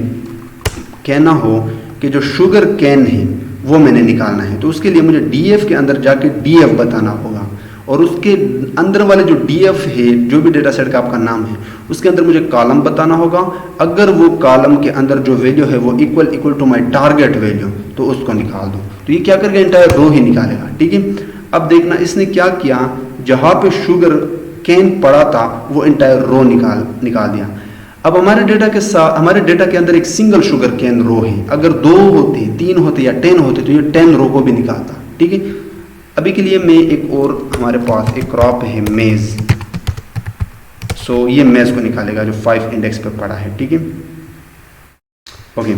कहना हो कि जो शुगर कैन है वो मैंने निकालना है, तो उसके लिए मुझे डीएफ के अंदर जाके डीएफ बताना होगा, और उसके अंदर वाले जो डीएफ है, जो भी डेटा सेट का आपका नाम है, उसके अंदर मुझे कॉलम बताना होगा। अगर वो कॉलम के अंदर जो वैल्यू है वो equal to my target value, तो उसको निकाल दो। तो ये क्या करेगा, एंटायर रो ही निकालेगा, ठीक है। अब देखना इसने क्या किया, जहाँ पे शुगर कैन पड़ा था वो एंटायर रो निकाल दिया। अब हमारे डेटा के अंदर एक सिंगल शुगर कैन रो है। अगर 2 होते, 3 होते या 10 होते तो ये 10 रो को भी निकालता, ठीक है। अभी के लिए मैं एक और, हमारे पास एक क्रॉप है मेज, सो ये मेज को निकालेगा जो 5 इंडेक्स पे पड़ा है, ठीक है। Okay,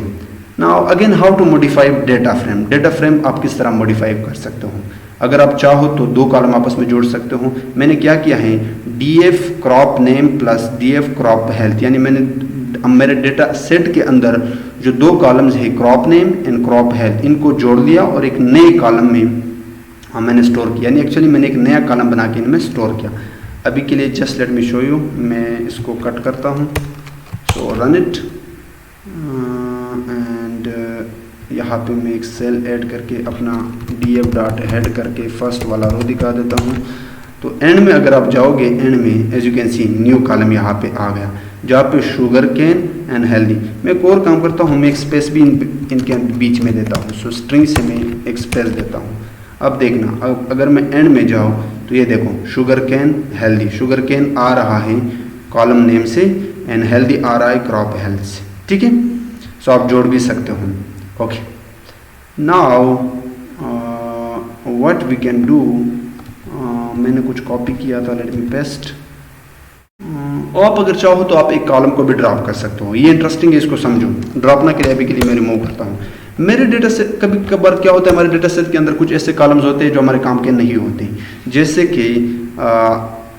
now again how to modify data frame. Data frame आप किस तरह मॉडिफाई कर सकते हो? अगर आप चाहो तो 2 कॉलम आपस में जोड़ सकते हो। मैंने क्या किया है, DF crop name plus DF crop health, यानी मैंने मेरे डेटा सेट के अंदर जो 2 कॉलम्स है crop name and crop health, इनको जोड़ लिया और एक नए कॉलम में मैंने स्टोर किया। यानी एक्चुअली मैंने एक नया कॉलम बना के इनमें स्टोर किया। अभी के लिए just let me show you, मैं इसको कट करता हूँ। सो रन इट, एंड यहाँ पे मैं एक सेल ऐड करके अपना df डॉट हेड करके फर्स्ट वाला रो दिखा देता हूँ। तो एंड में अगर आप जाओगे, एंड में as you can see new column यहाँ पे आ गया, जहाँ पे शुगर कैन एंड हेल्दी। मैं एक और काम करता हूँ, मैं एक स्पेस भी इनके बीच में देता हूँ। सो स्ट्रिंग से मैं एक स्पेस देता हूँ। अब देखना, अब अगर मैं एंड में जाऊँ तो ये देखो sugar cane healthy, sugar cane आ रहा है कॉलम नेम से एंड हेल्दी आ रहा है क्रॉप हेल्थ से, ठीक है। सो आप जोड़ भी सकते हो। Okay, now what we can do, मैंने कुछ कॉपी किया था, लेट मी पेस्ट। आप अगर चाहो तो आप एक कॉलम को भी ड्रॉप कर सकते हो। ये इंटरेस्टिंग है, इसको समझो। ड्रॉप ना के लिए अभी के लिए मैं रिमूव करता हूँ। मेरे डेटा सेट, कभी कभार क्या होता है, हमारे डेटा सेट के अंदर कुछ ऐसे कॉलम्स होते हैं जो हमारे काम के नहीं होते, जैसे कि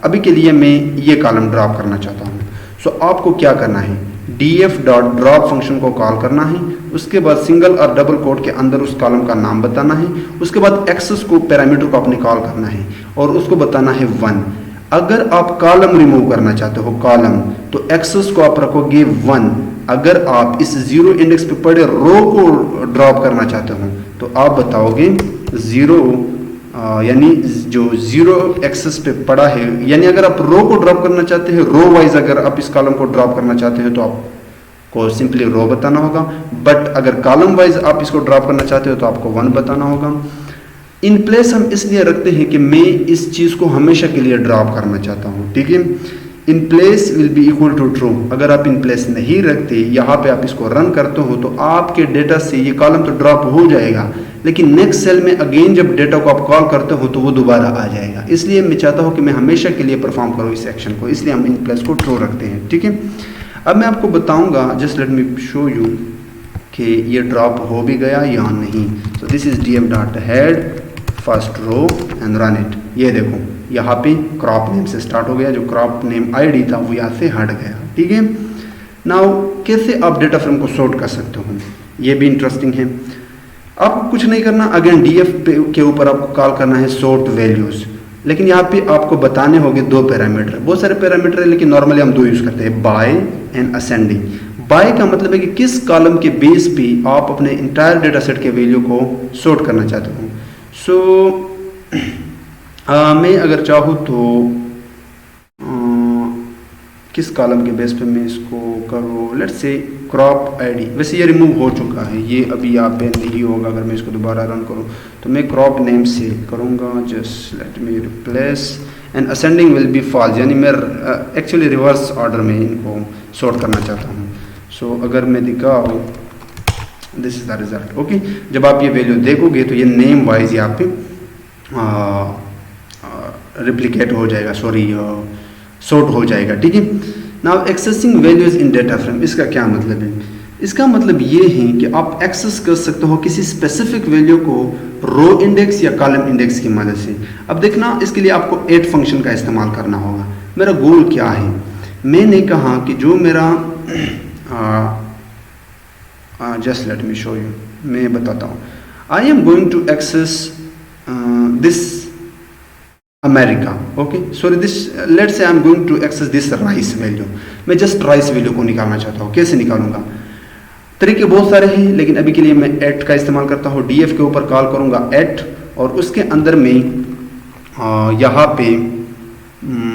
अभी के लिए मैं ये कॉलम ड्रॉप करना चाहता हूँ। सो आपको क्या करना है, df डॉट ड्रॉप फंक्शन को कॉल करना है। उसके बाद सिंगल और डबल कोट के अंदर उस कॉलम का नाम बताना है। उसके बाद एक्सेस को, पैरामीटर को अपने कॉल करना है और उसको बताना है 1। अगर आप कॉलम रिमूव करना चाहते हो कॉलम, तो एक्सेस को आप रखोगे 1। अगर आप इस 0 इंडेक्स पे पड़े रो को ड्रॉप करना चाहते हो तो आप बताओगे 0 यानी जो जीरो एक्सेस पे पड़ा है, यानी अगर आप रो को ड्रॉप करना चाहते हैं, रो वाइज अगर आप इस कॉलम को ड्रॉप करना चाहते हैं तो आपको सिंपली रो बताना होगा, बट अगर कॉलम वाइज आप इसको ड्रॉप करना चाहते हो तो आपको 1 बताना होगा। इन प्लेस हम इसलिए रखते हैं कि मैं इस चीज़ को हमेशा के लिए ड्रॉप करना चाहता हूँ, ठीक है। In place will be equal to true. अगर आप इन प्लेस नहीं रखते, यहाँ पे आप इसको रन करते हो तो आपके डेटा से ये कॉलम तो ड्रॉप हो जाएगा, लेकिन नेक्स्ट सेल में अगेन जब डेटा को आप कॉल करते हो तो वो दोबारा आ जाएगा। इसलिए मैं चाहता हूँ कि मैं हमेशा के लिए परफॉर्म करूँ इस एक्शन को, इसलिए हम इन प्लेस को ट्रू रखते हैं, ठीक है। अब मैं आपको बताऊँगा, just let me show you कि ये ड्रॉप हो भी गया या नहीं। So this is df dot head first row and run it. ये देखो यहाँ पे क्रॉप नेम से स्टार्ट हो गया, जो क्रॉप नेम आईडी था वो यहाँ से हट गया, ठीक है। नाउ कैसे आप डेटा फ्रेम को सॉर्ट कर सकते हो, ये भी इंटरेस्टिंग है। आपको कुछ नहीं करना, अगेन डीएफ के ऊपर आपको कॉल करना है सॉर्ट वैल्यूज, लेकिन यहाँ पे आपको बताने होंगे 2 पैरामीटर। बहुत सारे पैरामीटर है लेकिन नॉर्मली हम 2 यूज करते हैं, बाय एंड असेंडिंग। बाय का मतलब है कि किस कॉलम के बेस पे आप अपने इंटायर डेटा सेट के वैल्यू को सॉर्ट करना चाहते हो। सो मैं अगर चाहूँ तो किस कॉलम के बेस पे मैं इसको करूँ, लेट्स से क्रॉप आईडी। वैसे ये रिमूव हो चुका है, ये अभी यहाँ पे नहीं होगा। अगर मैं इसको दोबारा रन करूँ तो मैं क्रॉप नेम से करूँगा, just let me replace and ascending will be false, यानी मैं एक्चुअली रिवर्स ऑर्डर में इनको सॉर्ट करना चाहता हूँ। सो अगर मैं दिखाऊँ, this is the result, okay. जब आप ये वैल्यू देखोगे तो ये नेम वाइज यहाँ पे रिप्लिकेट हो जाएगा, सॉरी सॉर्ट हो जाएगा, ठीक है। Now accessing values in data frame, इसका क्या मतलब है? इसका मतलब ये है कि आप एक्सेस कर सकते हो किसी स्पेसिफिक वैल्यू को रो इंडेक्स या कॉलम इंडेक्स की मदद से। अब देखना, इसके लिए आपको ऐड फंक्शन का इस्तेमाल करना होगा। मेरा गोल क्या है? मैंने कहा कि जो मेरा just let me show you, मैं बताता हूँ। I am going to access this America, okay, sorry this, let's say I am going to access this rice value. मैं जस्ट राइस वैल्यू को निकालना चाहता हूँ। कैसे निकालूंगा? तरीके बहुत सारे हैं, लेकिन अभी के लिए मैं एट का इस्तेमाल करता हूँ। डीएफ के ऊपर कॉल करूँगा एट, और उसके अंदर में यहाँ पे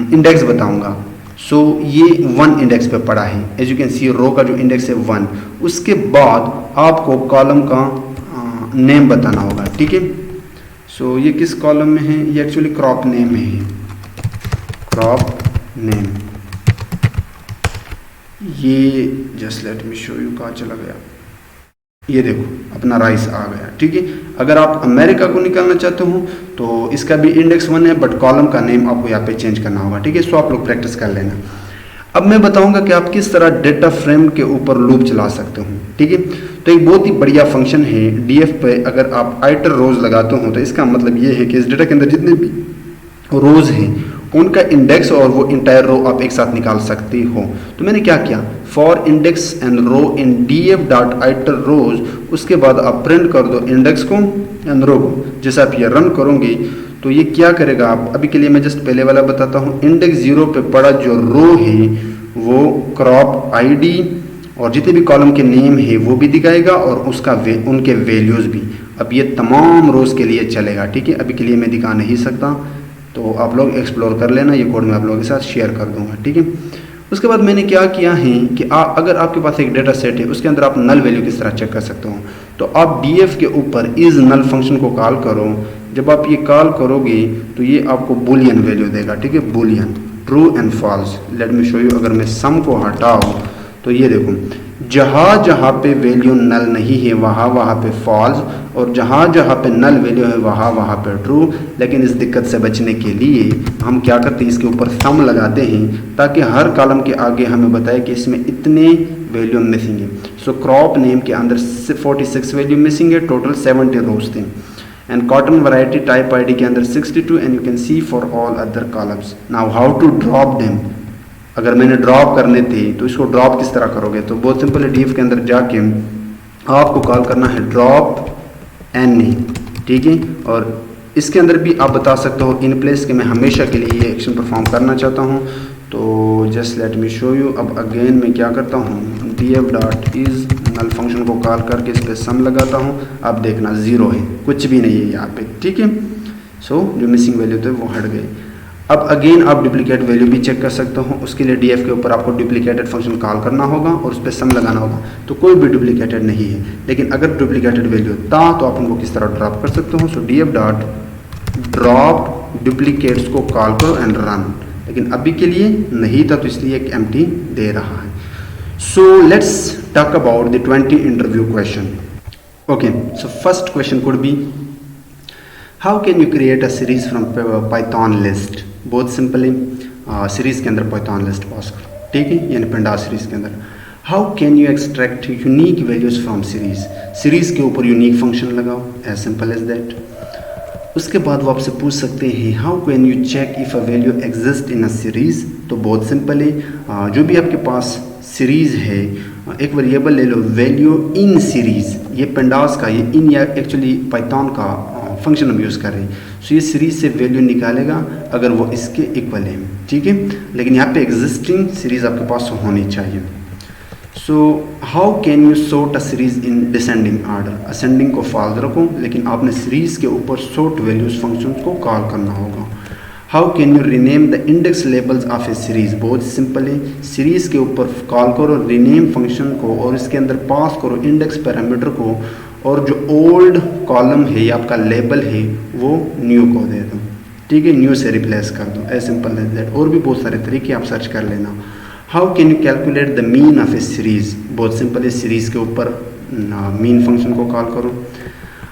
इंडेक्स बताऊँगा। सो ये 1 इंडेक्स पे पड़ा है, एज यू कैन सी रो का जो इंडेक्स है 1। उसके बाद आपको कॉलम का नेम बताना होगा, ठीक है। सो ये किस कॉलम में है? ये एक्चुअली क्रॉप नेम में है, क्रॉप नेम। ये just let me show you, कहाँ चला गया? ये देखो अपना राइस आ गया, ठीक है। अगर आप अमेरिका को निकालना चाहते हो तो इसका भी इंडेक्स 1 है, बट कॉलम का नेम आपको यहाँ पे चेंज करना होगा, ठीक है। सो आप लोग प्रैक्टिस कर लेना। अब मैं बताऊंगा कि आप किस तरह डेटा फ्रेम के ऊपर लूप चला सकते हो, ठीक है। तो एक बहुत ही बढ़िया फंक्शन है डीएफ पे, अगर आप आइटर रोज लगाते हो तो इसका मतलब ये है कि इस डेटा के अंदर जितने भी रोज हैं उनका इंडेक्स और वो इंटायर रो आप एक साथ निकाल सकते हो। तो मैंने क्या किया, for index and row in DF dot iterrows, उसके बाद आप प्रिंट कर दो इंडेक्स को एंड रो को। जैसे आप ये रन करोगे तो ये क्या करेगा, आप अभी के लिए मैं जस्ट पहले वाला बताता हूँ। इंडेक्स 0 पे पड़ा जो रो है वो क्रॉप आईडी और जितने भी कॉलम के नेम है वो भी दिखाएगा, और उसका उनके वैल्यूज भी। अब ये तमाम रोज के लिए चलेगा, ठीक है। अभी के लिए मैं दिखा नहीं सकता, तो आप लोग एक्सप्लोर कर लेना। ये कोड मैं आप लोगों के साथ शेयर कर दूंगा, ठीक है। उसके बाद मैंने क्या किया है कि अगर आपके पास एक डेटा सेट है, उसके अंदर आप नल वैल्यू किस तरह चेक कर सकते हो। तो आप डीएफ के ऊपर इज नल फंक्शन को कॉल करो। जब आप ये कॉल करोगे तो ये आपको बुलियन वैल्यू देगा, ठीक है, boolean, true and false. Let me show you. अगर मैं सम को हटाऊँ तो ये देखो, जहाँ जहाँ पे वैल्यू नल नहीं है वहाँ वहाँ पे फॉल्स, और जहाँ जहाँ पे नल वैल्यू है वहाँ वहाँ पे ट्रू। लेकिन इस दिक्कत से बचने के लिए हम क्या करते हैं, इसके ऊपर सम लगाते हैं ताकि हर कॉलम के आगे हमें बताए कि इसमें इतने वैल्यू मिसिंग है। सो क्रॉप नेम के अंदर 46 वैल्यू मिसिंग है, टोटल 70 रोज थे। And cotton variety type ID के अंदर 62, and you can see for all other columns. Now how to drop them. अगर मैंने ड्रॉप करने थे तो इसको ड्रॉप किस तरह करोगे? तो बहुत सिंपल है, डीएफ के अंदर जाके आपको कॉल करना है ड्रॉप एन, ठीक है। और इसके अंदर भी आप बता सकते हो इन प्लेस के मैं हमेशा के लिए ये एक्शन परफॉर्म करना चाहता हूँ। तो just let me show you. अब अगेन मैं क्या करता हूँ, DF dot is null function को कॉल करके इस पर सम लगाता हूँ। आप देखना 0 है, कुछ भी नहीं है यहाँ पे, ठीक है। सो जो मिसिंग वैल्यू थे वो हट गए। अब अगेन आप डुप्लीकेट वैल्यू भी चेक कर सकते हो। उसके लिए डीएफ के ऊपर आपको डुप्लीकेटेड फंक्शन कॉल करना होगा और उस पर सम लगाना होगा। तो कोई भी डुप्लीकेटेड नहीं है, लेकिन अगर डुप्लीकेटेड वैल्यू था तो आप उनको किस तरह ड्रॉप कर सकते हो। सो डीएफ डॉट ड्रॉप डुप्लीकेट्स को कॉल करो एंड रन, लेकिन अभी के लिए नहीं था तो इसलिए एक एम्प्टी दे रहा है। So let's talk about the 20 interview question. Okay, so first question could be how can you create a series from Python list. बहुत सिंपली सीरीज के अंदर पाइथन लिस्ट पास करो, ठीक है, यानी पेंडास सीरीज के अंदर। How can you extract unique values from series, series के ऊपर यूनिक फंक्शन लगाओ, एज सिंपल एज दैट। उसके बाद वो आपसे पूछ सकते हैं how can you check if a value exist in a series. तो बहुत सिंपल है, जो भी आपके पास सीरीज है, एक वेरिएबल ले लो वैल्यू इन सीरीज, ये पेंडास का, ये इन या एक्चुअली पाइथन का फंक्शन हम यूज़ कर रहे हैं। सो ये सीरीज से वैल्यू निकालेगा अगर वो इसके इक्वल है, ठीक है, लेकिन यहाँ पे एग्जिस्टिंग सीरीज आपके पास होनी चाहिए। So how can you sort a series in descending order, ascending को फॉल्स रखो, लेकिन आपने सीरीज के ऊपर सॉर्ट वैल्यूज फंक्शन को कॉल करना होगा। How can you rename the index labels of a series, बहुत सिंपल है, सीरीज के ऊपर कॉल करो रीनेम फंक्शन को और इसके अंदर पास करो इंडेक्स पैरामीटर को, और जो ओल्ड कॉलम है या आपका लेबल है वो न्यू को दे दो, ठीक है, न्यू से रिप्लेस कर दो, एज सिंपल एज दैट। और भी बहुत सारे तरीके आप सर्च कर लेना। How can you calculate the mean of a series, बहुत सिंपल है, सीरीज के ऊपर मीन फंक्शन को कॉल करो।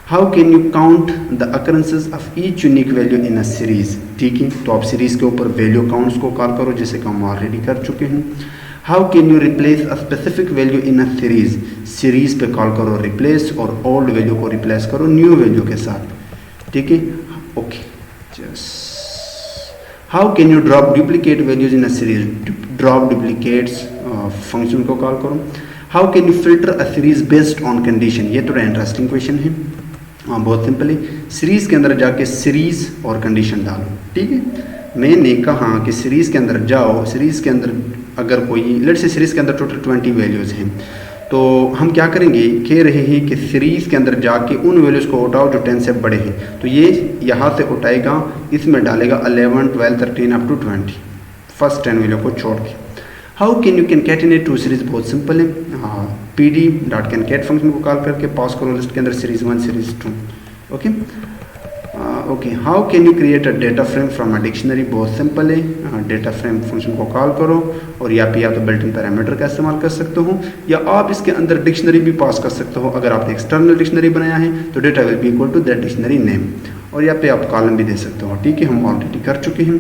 How can you count the occurrences of each unique value in a series, ठीक है, तो आप सीरीज के ऊपर वैल्यू काउंट्स को कॉल करो, जैसे कि हम ऑलरेडी कर चुके हैं। How can you replace a specific value in a series, series पे कॉल करो रिप्लेस और ओल्ड वैल्यू को रिप्लेस करो न्यू वैल्यू के साथ, ठीक है, okay. How can you drop duplicate values in a series, drop duplicates function को कॉल करो। How can you filter a series based on condition, ये थोड़ा इंटरेस्टिंग क्वेश्चन है। बहुत सिंपल है, सीरीज के अंदर जाके सीरीज और कंडीशन डालो, ठीक है। मैंने कहा कि सीरीज के अंदर जाओ, सीरीज के अंदर अगर कोई लेट्स से सीरीज के अंदर टोटल 20 वैल्यूज़ हैं, तो हम क्या करेंगे, कह रहे हैं कि सीरीज़ के अंदर जाके उन वैल्यूज़ को उठाओ जो 10 से बड़े हैं। तो ये यहाँ से उठाएगा, इसमें डालेगा 11, 12, 13 अप टू 20, फर्स्ट 10 वैल्यू को छोड़ के। How can you concatenate two series, बहुत सिंपल है, P D dot concat function को कॉल करके पास करो लिस्ट के अंदर series 1 series 2, okay. Okay, how can you create a data frame from a dictionary, बहुत सिंपल है, डेटा फ्रेम फंक्शन को कॉल करो और या तो बिल्ट इन पैरामीटर का इस्तेमाल कर सकते हो, या आप इसके अंदर डिक्शनरी भी पास कर सकते हो। अगर आपने एक्सटर्नल डिक्शनरी बनाया है तो data will be equal to that dictionary name, और यहाँ पे आप कॉलम भी दे सकते हो, ठीक है, हम ऑलरेडी कर चुके हैं।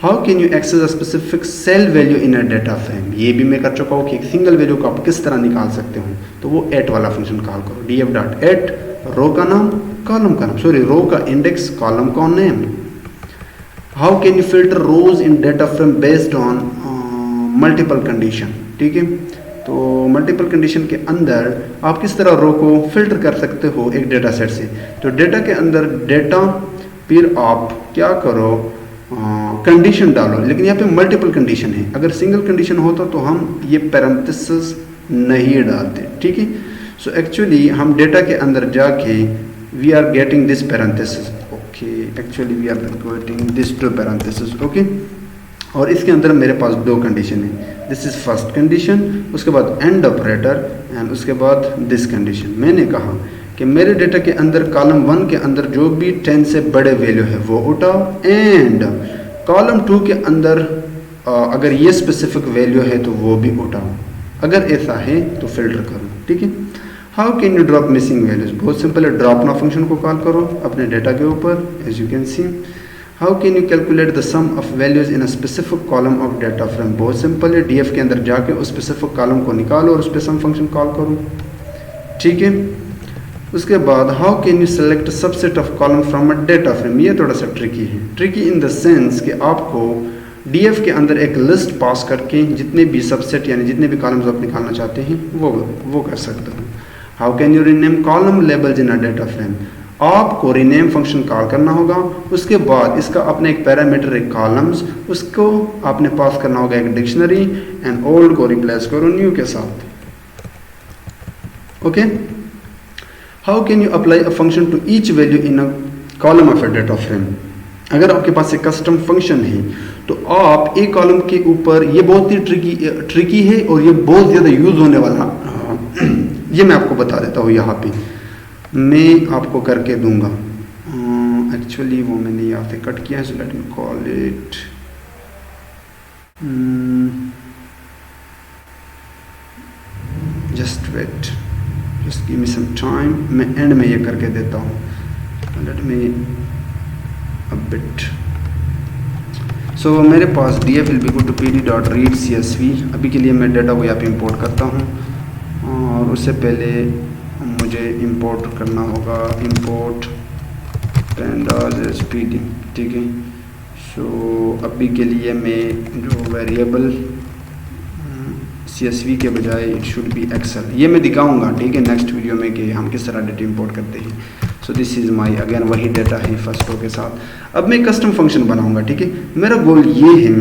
How can you access a specific cell value in a data frame, ये भी मैं कर चुका हूँ कि एक सिंगल वैल्यू को आप किस तरह निकाल सकते हो। तो वो एट वाला फंक्शन कॉल करो, डीएफ डॉट एट, रो का नाम कॉलम का नाम, सॉरी रो का इंडेक्स कॉलम का name. How can you filter rows in data frame based on multiple condition, ठीक है, तो मल्टीपल कंडीशन के अंदर आप किस तरह रो को फिल्टर कर सकते हो एक डेटा सेट से। तो डेटा के अंदर डेटा, फिर आप क्या करो, कंडीशन डालो, लेकिन यहाँ पे मल्टीपल कंडीशन है। अगर सिंगल कंडीशन होता तो हम ये पैरेंथेसिस नहीं डालते, ठीक है। सो एक्चुअली हम डेटा के अंदर जाके we are getting this parenthesis, okay, actually we are getting this two parenthesis, okay. और इसके अंदर मेरे पास दो कंडीशन है, दिस इज फर्स्ट कंडीशन, उसके बाद एंड ऑपरेटर एंड उसके बाद दिस कंडीशन। मैंने कहा कि मेरे डेटा के अंदर कॉलम 1 के अंदर जो भी 10 से बड़े वैल्यू है वो उठाओ, एंड कॉलम 2 के अंदर अगर ये स्पेसिफिक वैल्यू है तो वो भी उठाओ, अगर ऐसा है तो फिल्टर करो, ठीक है। How can you drop missing values, बहुत सिंपल है, ड्रॉप नाउ फंक्शन को कॉल करो अपने डेटा के ऊपर, as you can see. How can you calculate the sum of values in a specific column of data frame, बहुत simple है, DF के अंदर जाके उस स्पेसिफिक कॉलम को निकालो और उस पर सम फंक्शन कॉल करो, ठीक है। उसके बाद how can you select subset of column from a data frame, ये थोड़ा सा ट्रिकी है, ट्रिकी इन द सेंस कि आपको डीएफ के अंदर एक लिस्ट पास करके जितने भी सबसेट यानी जितने भी कॉलम्स आप निकालना चाहते हैं वो कर सकते हो। How can you rename column labels in a data frame, आपको रीनेम फंक्शन कॉल करना होगा, उसके बाद इसका अपने एक पैरामीटर एक कॉलम्स, उसको आपने पास करना होगा एक डिक्शनरी, एंड ओल्ड को रिप्लेस करो न्यू के साथ, okay. How can you apply a function to each value in a column of a data frame. अगर आपके पास एक कस्टम फंक्शन है तो आप एक कॉलम के ऊपर, ये बहुत ही ट्रिकी है और ये बहुत ज़्यादा यूज़ होने वाला, ये मैं आपको बता देता हूँ। यहाँ पे मैं आपको करके दूंगा, एक्चुअली वो मैंने यहाँ से कट किया है, so let me call it, just wait, just give me some time, मैं एंड में ये करके देता हूँ, लेट मी अ बिट। सो मेरे पास df will be equal to pd.read csv। अभी के लिए मैं डाटा को यहाँ पे इंपोर्ट करता हूँ और उससे पहले मुझे इंपोर्ट करना होगा import pandas pd, ठीक है। सो अभी के लिए मैं जो वेरिएबल CSV के बजाय इट शुड बी एक्सेल, ये मैं दिखाऊंगा, ठीक है, नेक्स्ट वीडियो में कि हम किस तरह डेटा इंपोर्ट करते हैं। So this is my again वही डेटा है फर्स्ट रो के साथ। अब मैं कस्टम फंक्शन बनाऊंगा, ठीक है। मेरा गोल ये है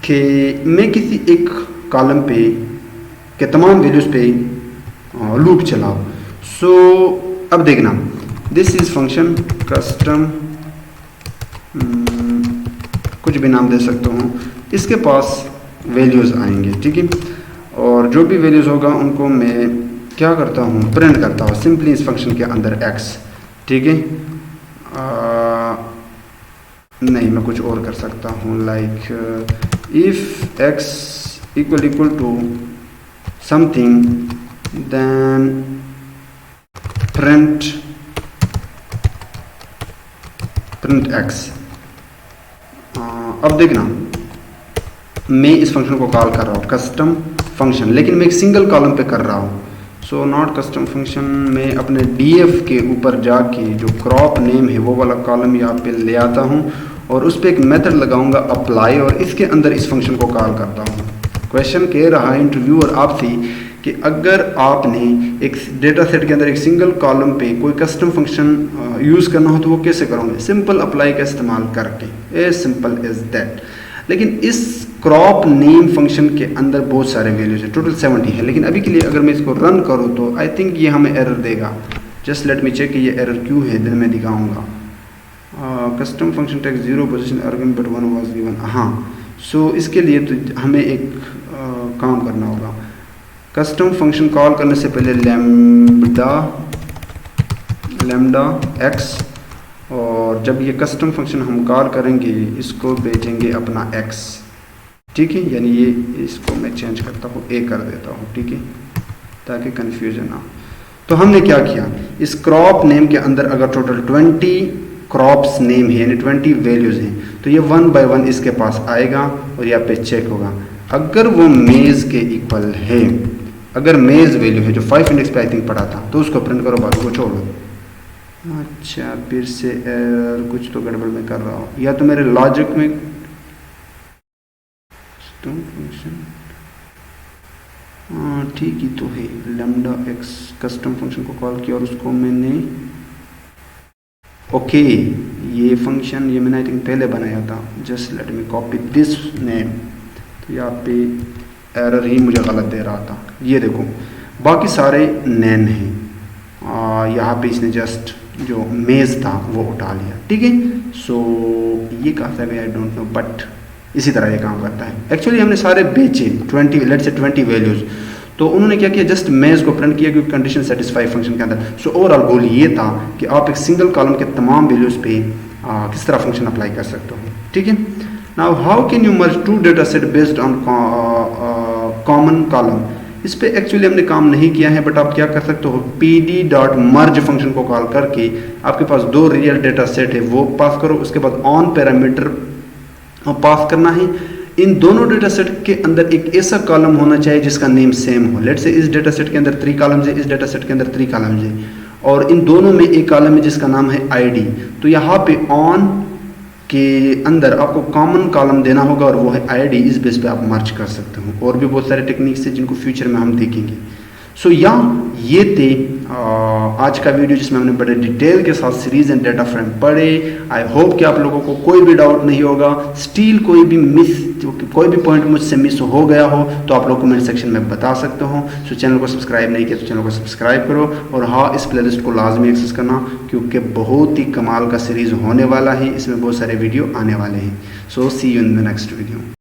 कि मैं किसी एक कॉलम पे के तमाम वैल्यूज़ पे लूप चलाऊँ। सो अब देखना, दिस इज़ फंक्शन कस्टम, कुछ भी नाम दे सकता हूँ, इसके पास वैल्यूज़ आएंगे, ठीक है, और जो भी वैल्यूज़ होगा उनको मैं क्या करता हूँ, प्रिंट करता हूँ सिंपली इस फंक्शन के अंदर x, ठीक है। नहीं, मैं कुछ और कर सकता हूँ, like if x equal to something then print x। अब देखना, मैं इस फंक्शन को कॉल कर रहा हूँ कस्टम फंक्शन, लेकिन मैं एक सिंगल कॉलम पे कर रहा हूँ। सो नॉट कस्टम फंक्शन, मैं अपने df के ऊपर जाके जो क्रॉप नेम है वो वाला कॉलम यहाँ पे ले आता हूँ और उस पर एक मेथड लगाऊंगा अप्लाई, और इसके अंदर इस फंक्शन को कॉल करता हूँ। क्वेश्चन कह रहा है इंटरव्यूअर आपसे कि अगर आपने एक डेटा सेट के अंदर एक सिंगल कॉलम पे कोई कस्टम फंक्शन यूज़ करना हो तो वो कैसे करोगे? सिंपल अप्लाई का इस्तेमाल करके, एज सिंपल एज दैट। लेकिन इस क्रॉप नेम फंक्शन के अंदर बहुत सारे वैल्यूज हैं, टोटल 70 है। लेकिन अभी के लिए अगर मैं इसको रन करूँ तो आई थिंक ये हमें एरर देगा। जस्ट लेट मी चेक कि ये एरर क्यों है, दिन में दिखाऊंगा। Custom function takes 0 position argument but 1 was given. हाँ, सो इसके लिए तो हमें एक काम करना होगा। कस्टम फंक्शन कॉल करने से पहले लैम्डा एक्स, और जब ये कस्टम फंक्शन हम कॉल करेंगे इसको भेजेंगे अपना x, ठीक है। यानी ये इसको मैं चेंज करता हूँ, a कर देता हूँ, ठीक है, ताकि कन्फ्यूजन ना। तो हमने क्या किया, इस क्रॉप नेम के अंदर अगर टोटल 20 क्रॉप्स नेम है यानी 20 वैल्यूज़ हैं तो ये 1 बाय 1 इसके पास आएगा और यहाँ पे चेक होगा। अगर वो मेज़ के इक्वल है, अगर मेज़ वैल्यू है जो 5 इंडेक्स पे आई थिंक पढ़ा था, तो उसको प्रिंट करो, बाकी को छोड़ो। अच्छा, फिर से एरर, कुछ तो गड़बड़ में कर रहा हूँ, या तो मेरे लॉजिक में ठीक ही तो है। लैम्डा एक्स कस्टम फंक्शन को कॉल किया और उसको मैंने ओके, ये फंक्शन ये मैंने आई थिंक पहले बनाया था। Just let me copy this name. तो यहाँ पे एरर ही मुझे गलत दे रहा था, ये देखो बाकी सारे नैन हैं, यहाँ पे इसने जस्ट जो मेज़ था वो उठा लिया, ठीक है। सो ये कहा था आई डोंट नो, बट इसी तरह ये काम करता है। एक्चुअली हमने सारे बेचे 20, लेट से 20 वैल्यूज़, तो उन्होंने क्या किया, जस्ट मेज़ को प्रिंट किया क्योंकि कंडीशन सेटिस्फाई फंक्शन के अंदर। सो ओवरऑल गोल ये था कि आप एक सिंगल कॉलम के तमाम वैल्यूज़ पे किस तरह फंक्शन अप्लाई कर सकते हो, ठीक है। Now how can you merge 2 data set based on common column. इस पे एक्चुअली हमने काम नहीं किया है, बट आप क्या कर सकते हो, pd.merge फंक्शन को कॉल करके आपके पास 2 रियल डेटा सेट है वो पास करो, उसके बाद ऑन पैरामीटर पास करना है। इन दोनों डेटा सेट के अंदर एक ऐसा कॉलम होना चाहिए जिसका नेम सेम हो। लेट से इस डेटा सेट के अंदर 3 कॉलम्स है, इस डेटा सेट के अंदर 3 कॉलम्स है, और इन दोनों में एक कॉलम है जिसका नाम है id। तो यहाँ पे ऑन के अंदर आपको कॉमन कॉलम देना होगा और वो है id। इस बेस पे आप मर्ज कर सकते हो। और भी बहुत सारे टेक्निक्स हैं जिनको फ्यूचर में हम देखेंगे। सो ये थे आज का वीडियो जिसमें हमने बड़े डिटेल के साथ सीरीज एंड डेटा फ्रेम पढ़े। आई होप कि आप लोगों को कोई भी डाउट नहीं होगा, स्टिल कोई भी कोई भी पॉइंट मुझसे मिस हो गया हो तो आप लोग कमेंट सेक्शन में बता सकते हो। सो चैनल को सब्सक्राइब नहीं किया तो चैनल को सब्सक्राइब करो, और हाँ, इस प्लेलिस्ट को लाजमी एक्सेस करना क्योंकि बहुत ही कमाल का सीरीज़ होने वाला है, इसमें बहुत सारे वीडियो आने वाले हैं। So see you in the next video.